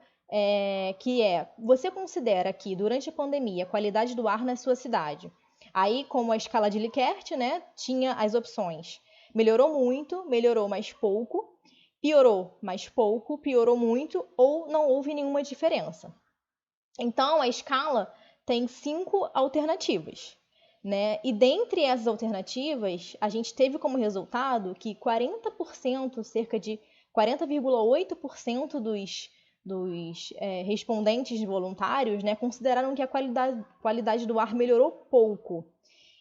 que você considera que durante a pandemia a qualidade do ar na sua cidade? Aí, como a escala de Likert, né, tinha as opções: melhorou muito, melhorou mais pouco, piorou mais pouco, piorou muito ou não houve nenhuma diferença. Então, a escala tem 5 alternativas, né? E dentre essas alternativas, a gente teve como resultado que 40%, cerca de 40,8% dos respondentes voluntários, né, consideraram que a qualidade do ar melhorou pouco.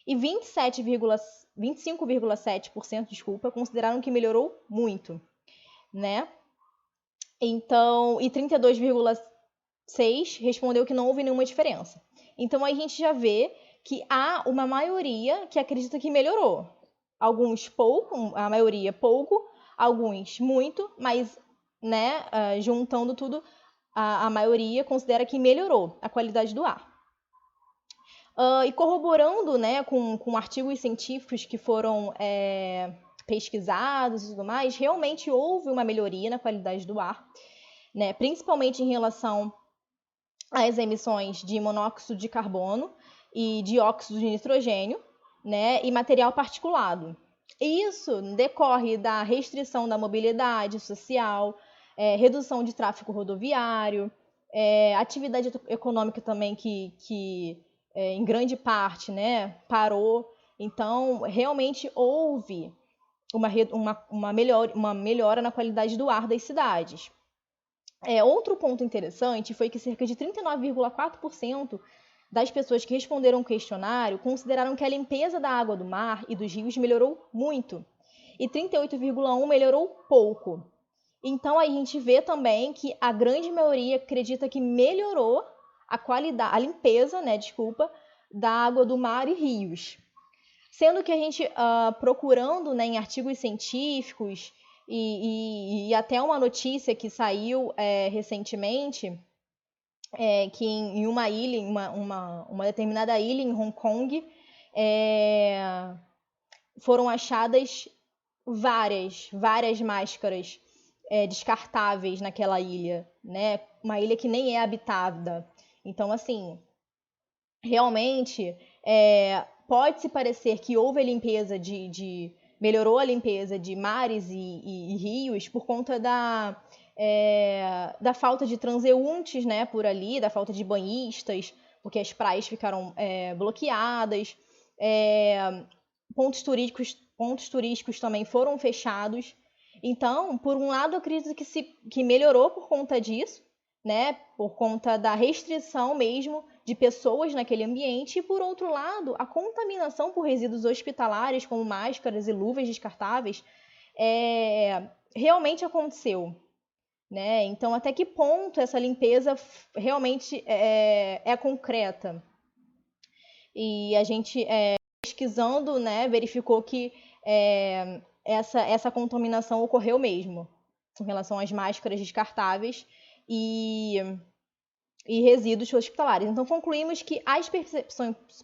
E 25,7%, consideraram que melhorou muito, né? Então, e 32,6% respondeu que não houve nenhuma diferença. Então, a gente já vê que há uma maioria que acredita que melhorou. Alguns pouco, a maioria pouco, alguns muito, mas, né, juntando tudo, a maioria considera que melhorou a qualidade do ar. E corroborando, né, com artigos científicos que foram pesquisados e tudo mais, realmente houve uma melhoria na qualidade do ar, né, principalmente em relação às emissões de monóxido de carbono e dióxido de nitrogênio, né, e material particulado. Isso decorre da restrição da mobilidade social, redução de tráfego rodoviário, atividade econômica também que em grande parte, né, parou. Então, realmente houve uma melhora na qualidade do ar das cidades. Outro ponto interessante foi que cerca de 39,4% das pessoas que responderam o questionário consideraram que a limpeza da água do mar e dos rios melhorou muito, e 38,1% melhorou pouco. Então, a gente vê também que a grande maioria acredita que melhorou a limpeza, né, da água do mar e rios. Sendo que a gente, procurando, né, em artigos científicos e até uma notícia que saiu recentemente, que em uma ilha, uma determinada ilha em Hong Kong, foram achadas várias máscaras descartáveis naquela ilha, né? Uma ilha que nem é habitada. Então, assim, realmente Pode-se parecer que houve a limpeza melhorou a limpeza de mares e rios por conta da falta de transeuntes, né, por ali, da falta de banhistas, porque as praias ficaram bloqueadas, pontos turísticos também foram fechados. Então, por um lado, eu acredito que melhorou por conta disso, né, por conta da restrição mesmo de pessoas naquele ambiente, e por outro lado, a contaminação por resíduos hospitalares, como máscaras e luvas descartáveis, realmente aconteceu, né? Então, até que ponto essa limpeza realmente é concreta? E a gente, pesquisando, né, verificou que essa contaminação ocorreu mesmo, com relação às máscaras descartáveis e resíduos hospitalares. Então, concluímos que as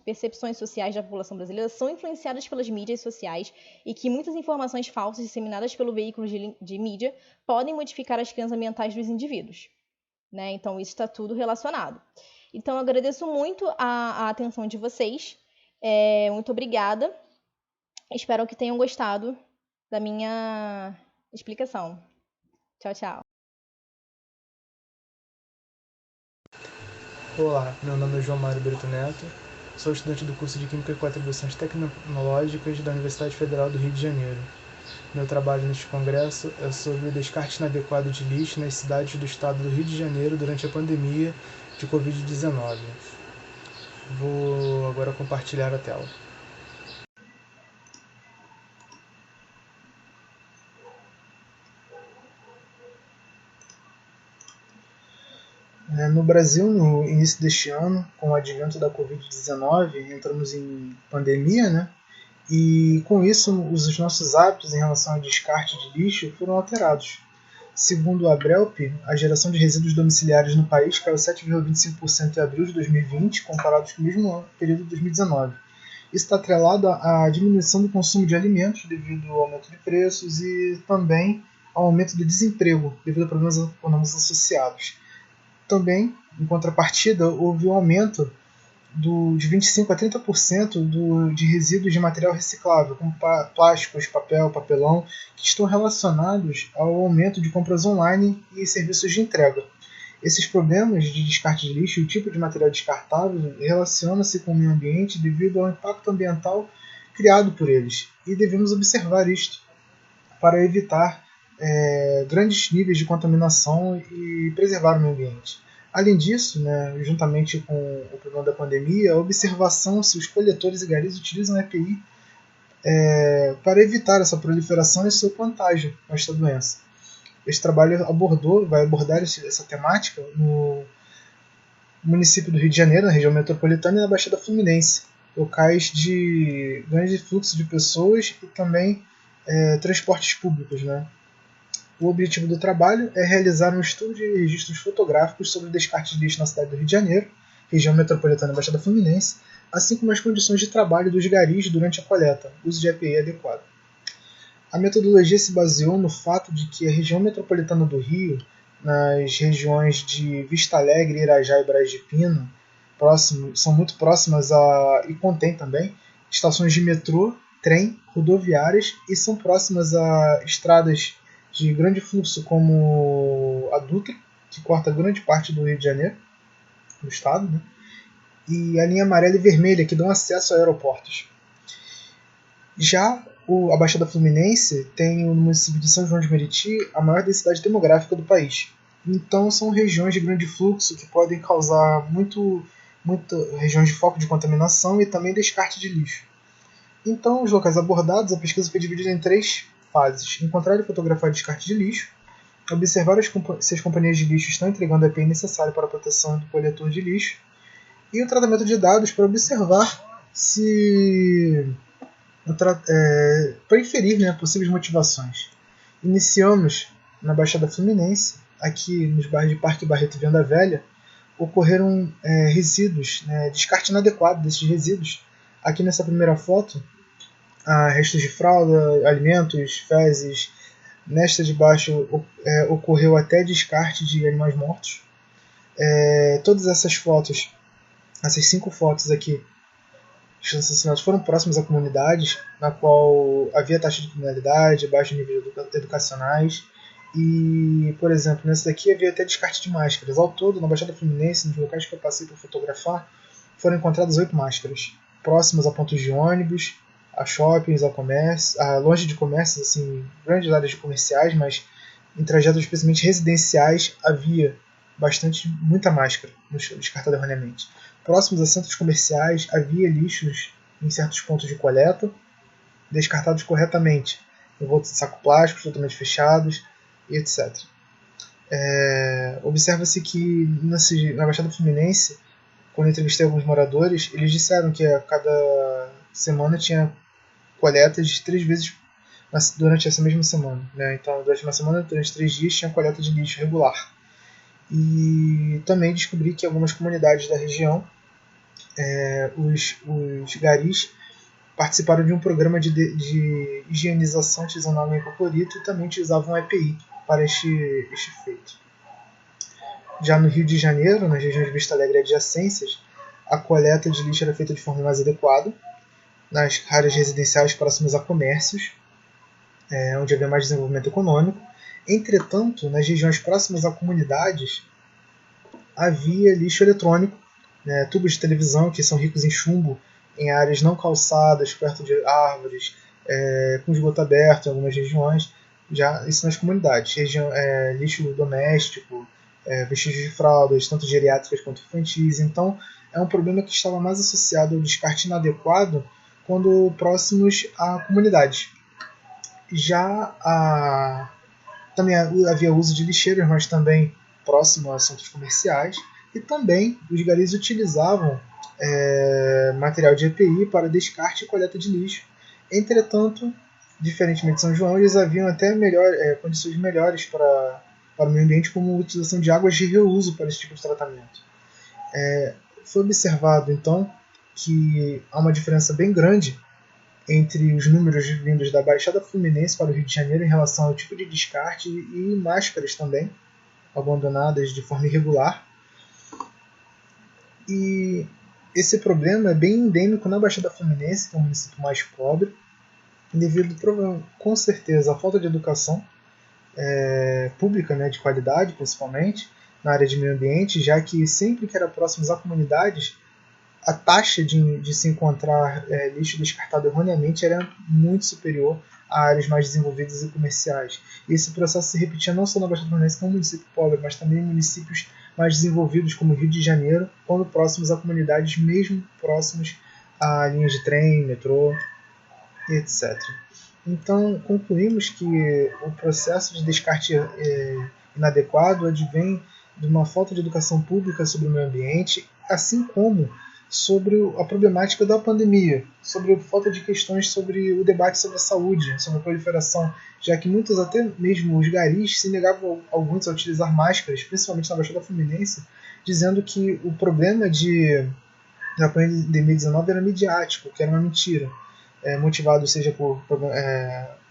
percepções sociais da população brasileira são influenciadas pelas mídias sociais e que muitas informações falsas disseminadas pelo veículo de mídia podem modificar as crenças ambientais dos indivíduos, né? Então, isso está tudo relacionado. Então, eu agradeço muito a atenção de vocês. Muito obrigada. Espero que tenham gostado da minha explicação. Tchau, tchau. Olá, meu nome é João Mário Brito Neto, sou estudante do curso de Química com Atribuições Tecnológicas da Universidade Federal do Rio de Janeiro. Meu trabalho neste congresso é sobre o descarte inadequado de lixo nas cidades do estado do Rio de Janeiro durante a pandemia de Covid-19. Vou agora compartilhar a tela. No Brasil, no início deste ano, com o advento da Covid-19, entramos em pandemia, né? E com isso, os nossos hábitos em relação ao descarte de lixo foram alterados. Segundo a Abrelp, a geração de resíduos domiciliares no país caiu 7,25% em abril de 2020, comparados com o mesmo período de 2019. Isso está atrelado à diminuição do consumo de alimentos devido ao aumento de preços e também ao aumento do desemprego devido a problemas econômicos associados. Também, em contrapartida, houve um aumento de 25% a 30% de resíduos de material reciclável, como plásticos, papel, papelão, que estão relacionados ao aumento de compras online e serviços de entrega. Esses problemas de descarte de lixo e o tipo de material descartável relacionam-se com o meio ambiente devido ao impacto ambiental criado por eles, e devemos observar isto para evitar grandes níveis de contaminação e preservar o meio ambiente. Além disso, né, juntamente com o problema da pandemia, a observação se os coletores e garis utilizam EPI para evitar essa proliferação e sua contágio com esta doença. Este trabalho vai abordar essa temática no município do Rio de Janeiro, na região metropolitana e na Baixada Fluminense, locais de grande fluxo de pessoas e também transportes públicos, né? O objetivo do trabalho é realizar um estudo de registros fotográficos sobre o descarte de lixo na cidade do Rio de Janeiro, região metropolitana e Baixada Fluminense, assim como as condições de trabalho dos garis durante a coleta, uso de EPI adequado. A metodologia se baseou no fato de que a região metropolitana do Rio, nas regiões de Vista Alegre, Irajá e Braz de Pina, são muito próximas e contém também estações de metrô, trem, rodoviárias e são próximas a estradas de grande fluxo como a Dutra, que corta grande parte do Rio de Janeiro, do estado, né? E a linha amarela e vermelha, que dão acesso a aeroportos. Já a Baixada Fluminense tem no município de São João de Meriti a maior densidade demográfica do país. Então são regiões de grande fluxo que podem causar regiões de foco de contaminação e também descarte de lixo. Então, os locais abordados, a pesquisa foi dividida em 3 fases: encontrar e fotografar o descarte de lixo, observar se as companhias de lixo estão entregando a EPI necessário para a proteção do coletor de lixo, e o tratamento de dados para observar para inferir, né, possíveis motivações. Iniciamos na Baixada Fluminense, aqui nos bairros de Parque Barreto e Venda Velha, ocorreram resíduos, descarte inadequado desses resíduos. Aqui nessa primeira foto, restos de fralda, alimentos, fezes. Nesta de baixo ocorreu até descarte de animais mortos. Todas essas fotos, essas 5 fotos aqui, Os assassinatos foram próximos a comunidades na qual havia taxa de criminalidade, baixo nível educacionais e, por exemplo, nesse daqui havia até descarte de máscaras. Ao todo, na Baixada Fluminense, nos locais que eu passei para fotografar, foram encontradas 8 máscaras, próximas a pontos de ônibus, a shoppings, a comércio, longe de comércios, assim, grandes áreas comerciais, mas em trajetos especialmente residenciais havia muita máscara descartada erroneamente. Próximos a centros comerciais havia lixos em certos pontos de coleta, descartados corretamente, envoltos em saco plástico, totalmente fechados, e etc. Observa-se que na Baixada Fluminense, quando eu entrevistei alguns moradores, eles disseram que a cada semana tinha coletas 3 vezes durante essa mesma semana. Né? Então, durante uma semana, durante 3 dias, tinha coleta de lixo regular. E também descobri que algumas comunidades da região, os garis, participaram de um programa de higienização utilizando água em hipoclorito e também utilizavam EPI para este feito. Já no Rio de Janeiro, nas regiões de Vista Alegre e adjacências, a coleta de lixo era feita de forma mais adequada, nas áreas residenciais próximas a comércios, onde havia mais desenvolvimento econômico. Entretanto, nas regiões próximas a comunidades, havia lixo eletrônico, né, tubos de televisão que são ricos em chumbo, em áreas não calçadas, perto de árvores, com esgoto aberto em algumas regiões, já isso nas comunidades. Lixo doméstico, vestígios de fraldas, tanto geriátricas quanto infantis. Então, é um problema que estava mais associado ao descarte inadequado quando próximos a comunidades. Também havia uso de lixeiras, mas também próximo a centros comerciais. E também os garis utilizavam material de EPI para descarte e coleta de lixo. Entretanto, diferentemente de São João, eles haviam até condições melhores para o meio ambiente, como a utilização de águas de reuso para esse tipo de tratamento. Foi observado, então, que há uma diferença bem grande entre os números vindos da Baixada Fluminense para o Rio de Janeiro em relação ao tipo de descarte e máscaras também, abandonadas de forma irregular. E esse problema é bem endêmico na Baixada Fluminense, que é um município mais pobre, devido, com certeza, à falta de educação pública, né, de qualidade, principalmente, na área de meio ambiente, já que sempre que era próximos a comunidades, a taxa de se encontrar lixo descartado erroneamente era muito superior a áreas mais desenvolvidas e comerciais. E esse processo se repetia não só na Baixada Fluminense, que é um município pobre, mas também em municípios mais desenvolvidos, como o Rio de Janeiro, quando próximos a comunidades, mesmo próximos a linhas de trem, metrô, etc. Então, concluímos que o processo de descarte inadequado advém de uma falta de educação pública sobre o meio ambiente, assim como sobre a problemática da pandemia, sobre a falta de questões sobre o debate sobre a saúde, sobre a proliferação, já que muitos, até mesmo os garis, se negavam alguns a utilizar máscaras, principalmente na Baixada Fluminense, dizendo que o problema da pandemia 19 era midiático, que era uma mentira, motivado seja por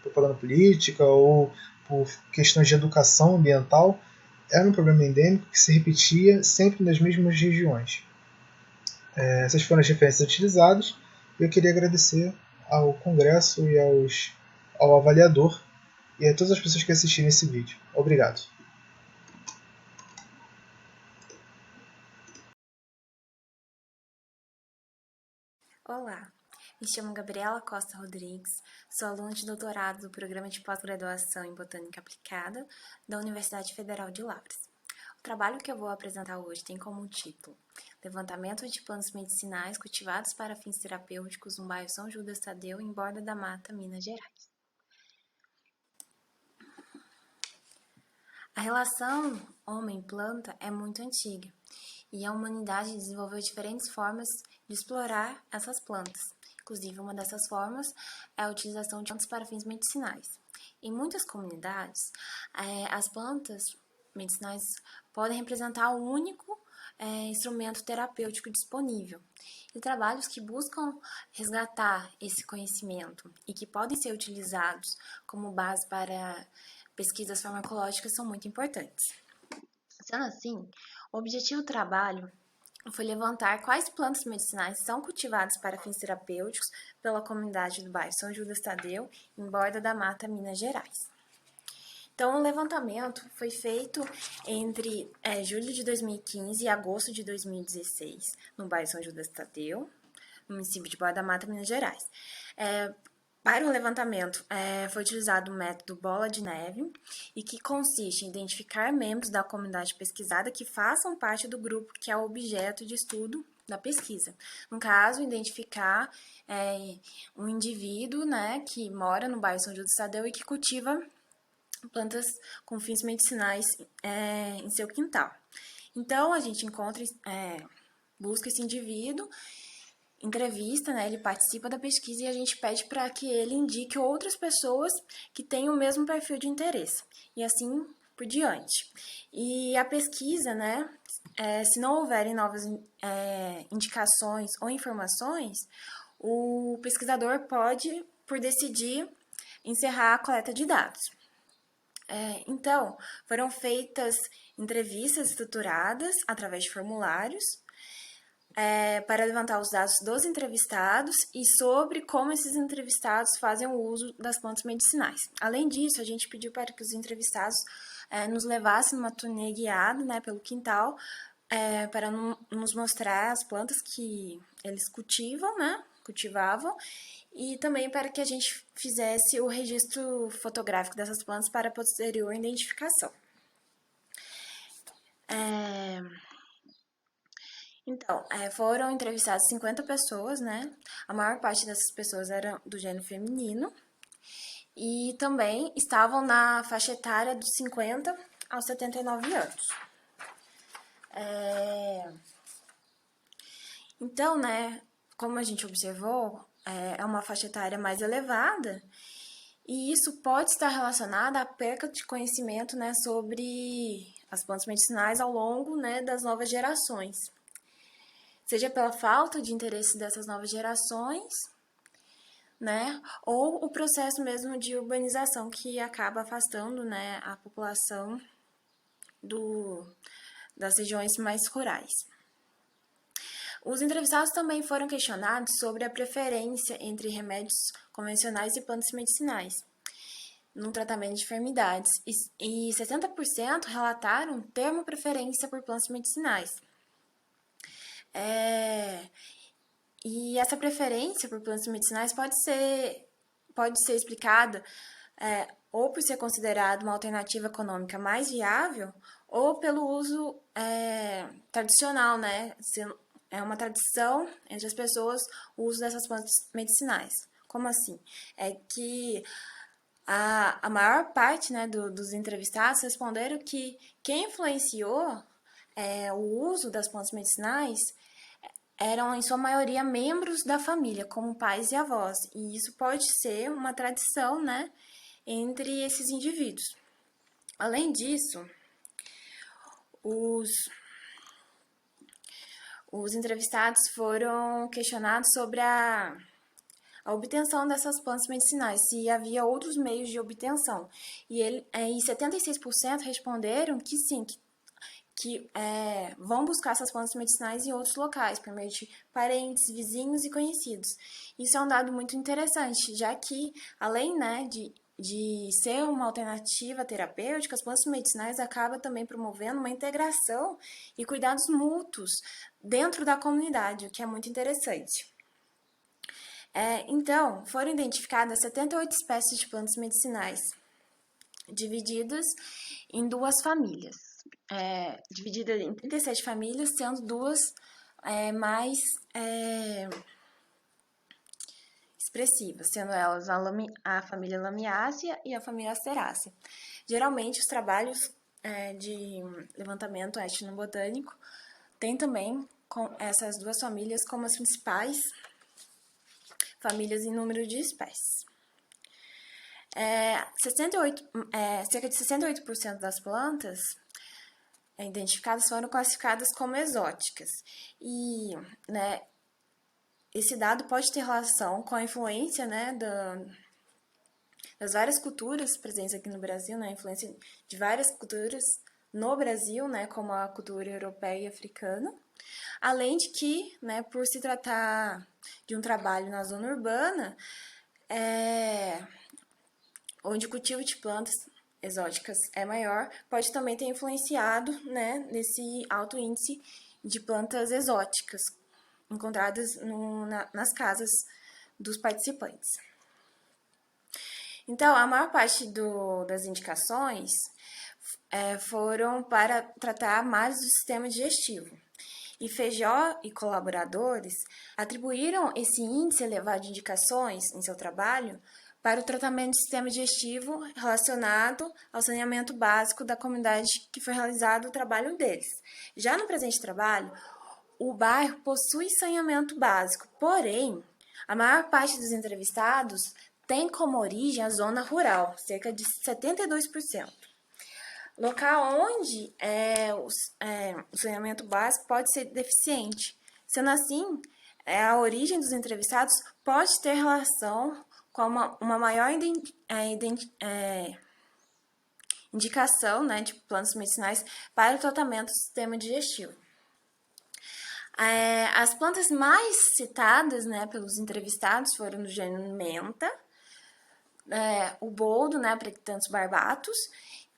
propaganda política ou por questões de educação ambiental. Era um problema endêmico que se repetia sempre nas mesmas regiões. Essas foram as referências utilizadas. Eu queria agradecer ao Congresso e ao avaliador e a todas as pessoas que assistiram esse vídeo. Obrigado. Olá, me chamo Gabriela Costa Rodrigues, sou aluna de doutorado do Programa de Pós-Graduação em Botânica Aplicada da Universidade Federal de Lavras. O trabalho que eu vou apresentar hoje tem como título Levantamento de plantas medicinais cultivadas para fins terapêuticos no bairro São Judas Tadeu, em Borda da Mata, Minas Gerais. A relação homem-planta é muito antiga e a humanidade desenvolveu diferentes formas de explorar essas plantas. Inclusive, uma dessas formas é a utilização de plantas para fins medicinais. Em muitas comunidades, as plantas medicinais podem representar o único instrumento terapêutico disponível. E trabalhos que buscam resgatar esse conhecimento e que podem ser utilizados como base para pesquisas farmacológicas são muito importantes. Sendo assim, o objetivo do trabalho foi levantar quais plantas medicinais são cultivadas para fins terapêuticos pela comunidade do bairro São Judas Tadeu, em Borda da Mata, Minas Gerais. Então, o levantamento foi feito entre julho de 2015 e agosto de 2016, no bairro São Judas Tadeu, no município de Borda da Mata, Minas Gerais. Para o levantamento, foi utilizado o método Bola de Neve, e que consiste em identificar membros da comunidade pesquisada que façam parte do grupo que é o objeto de estudo da pesquisa. No caso, identificar um indivíduo, né, que mora no bairro São Judas Tadeu e que cultiva plantas com fins medicinais em seu quintal. Então, a gente busca esse indivíduo, entrevista, né, ele participa da pesquisa e a gente pede para que ele indique outras pessoas que tenham o mesmo perfil de interesse, e assim por diante. E a pesquisa, né, se não houverem novas indicações ou informações, o pesquisador pode, por decidir, encerrar a coleta de dados. Então, foram feitas entrevistas estruturadas através de formulários para levantar os dados dos entrevistados e sobre como esses entrevistados fazem o uso das plantas medicinais. Além disso, a gente pediu para que os entrevistados nos levassem numa turnê guiada, né, pelo quintal, para nos mostrar as plantas que eles cultivavam, e também para que a gente fizesse o registro fotográfico dessas plantas para posterior identificação. Então, foram entrevistadas 50 pessoas, né? A maior parte dessas pessoas eram do gênero feminino e também estavam na faixa etária dos 50 aos 79 anos. Então, né, como a gente observou, é uma faixa etária mais elevada, e isso pode estar relacionado à perca de conhecimento, né, sobre as plantas medicinais ao longo, né, das novas gerações. Seja pela falta de interesse dessas novas gerações, né, ou o processo mesmo de urbanização que acaba afastando, né, a população das regiões mais rurais. Os entrevistados também foram questionados sobre a preferência entre remédios convencionais e plantas medicinais no tratamento de enfermidades, e 60% relataram ter uma preferência por plantas medicinais. E essa preferência por plantas medicinais pode ser explicada ou por ser considerada uma alternativa econômica mais viável, ou pelo uso tradicional, né? É uma tradição entre as pessoas o uso dessas plantas medicinais. Como assim? É que a maior parte, né, dos entrevistados responderam que quem influenciou o uso das plantas medicinais eram, em sua maioria, membros da família, como pais e avós. E isso pode ser uma tradição, né, entre esses indivíduos. Além disso, os entrevistados foram questionados sobre a obtenção dessas plantas medicinais, se havia outros meios de obtenção. E 76% responderam que sim, que vão buscar essas plantas medicinais em outros locais, por meio de parentes, vizinhos e conhecidos. Isso é um dado muito interessante, já que, além, né, de ser uma alternativa terapêutica, as plantas medicinais acabam também promovendo uma integração e cuidados mútuos dentro da comunidade, o que é muito interessante. Então, foram identificadas 78 espécies de plantas medicinais, divididas em duas famílias. Divididas em 37 famílias, sendo duas mais expressivas, sendo elas a família Lamiácea e a família Asterácea. Geralmente, os trabalhos de levantamento etnobotânico têm também com essas duas famílias como as principais famílias em número de espécies. Cerca de 68% das plantas identificadas foram classificadas como exóticas. E, né, esse dado pode ter relação com a influência, né, das várias culturas presentes aqui no Brasil, né, a influência de várias culturas no Brasil, né, como a cultura europeia e africana. Além de que, né, por se tratar de um trabalho na zona urbana, onde o cultivo de plantas exóticas é maior, pode também ter influenciado, né, nesse alto índice de plantas exóticas encontradas nas casas dos participantes. Então, a maior parte das indicações foram para tratar males do sistema digestivo. E Feijó e colaboradores atribuíram esse índice elevado de indicações em seu trabalho para o tratamento do sistema digestivo relacionado ao saneamento básico da comunidade que foi realizado o trabalho deles. Já no presente trabalho, o bairro possui saneamento básico, porém, a maior parte dos entrevistados tem como origem a zona rural, cerca de 72%. Local onde o saneamento básico pode ser deficiente. Sendo assim, a origem dos entrevistados pode ter relação com uma maior indicação, né, de plantas medicinais para o tratamento do sistema digestivo. As plantas mais citadas, né, pelos entrevistados foram do gênero menta, o boldo, né, Praectanthus barbatus,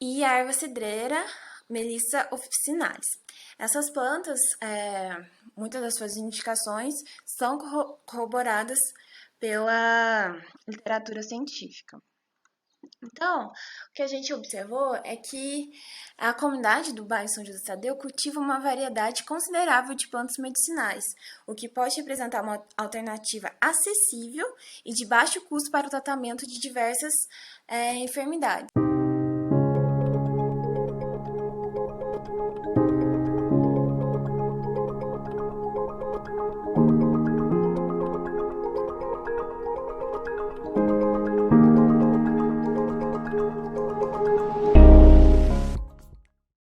e a erva cidreira Melissa officinalis. Essas plantas, muitas das suas indicações são corroboradas pela literatura científica. Então, o que a gente observou é que a comunidade do bairro São José Tadeu cultiva uma variedade considerável de plantas medicinais, o que pode representar uma alternativa acessível e de baixo custo para o tratamento de diversas enfermidades.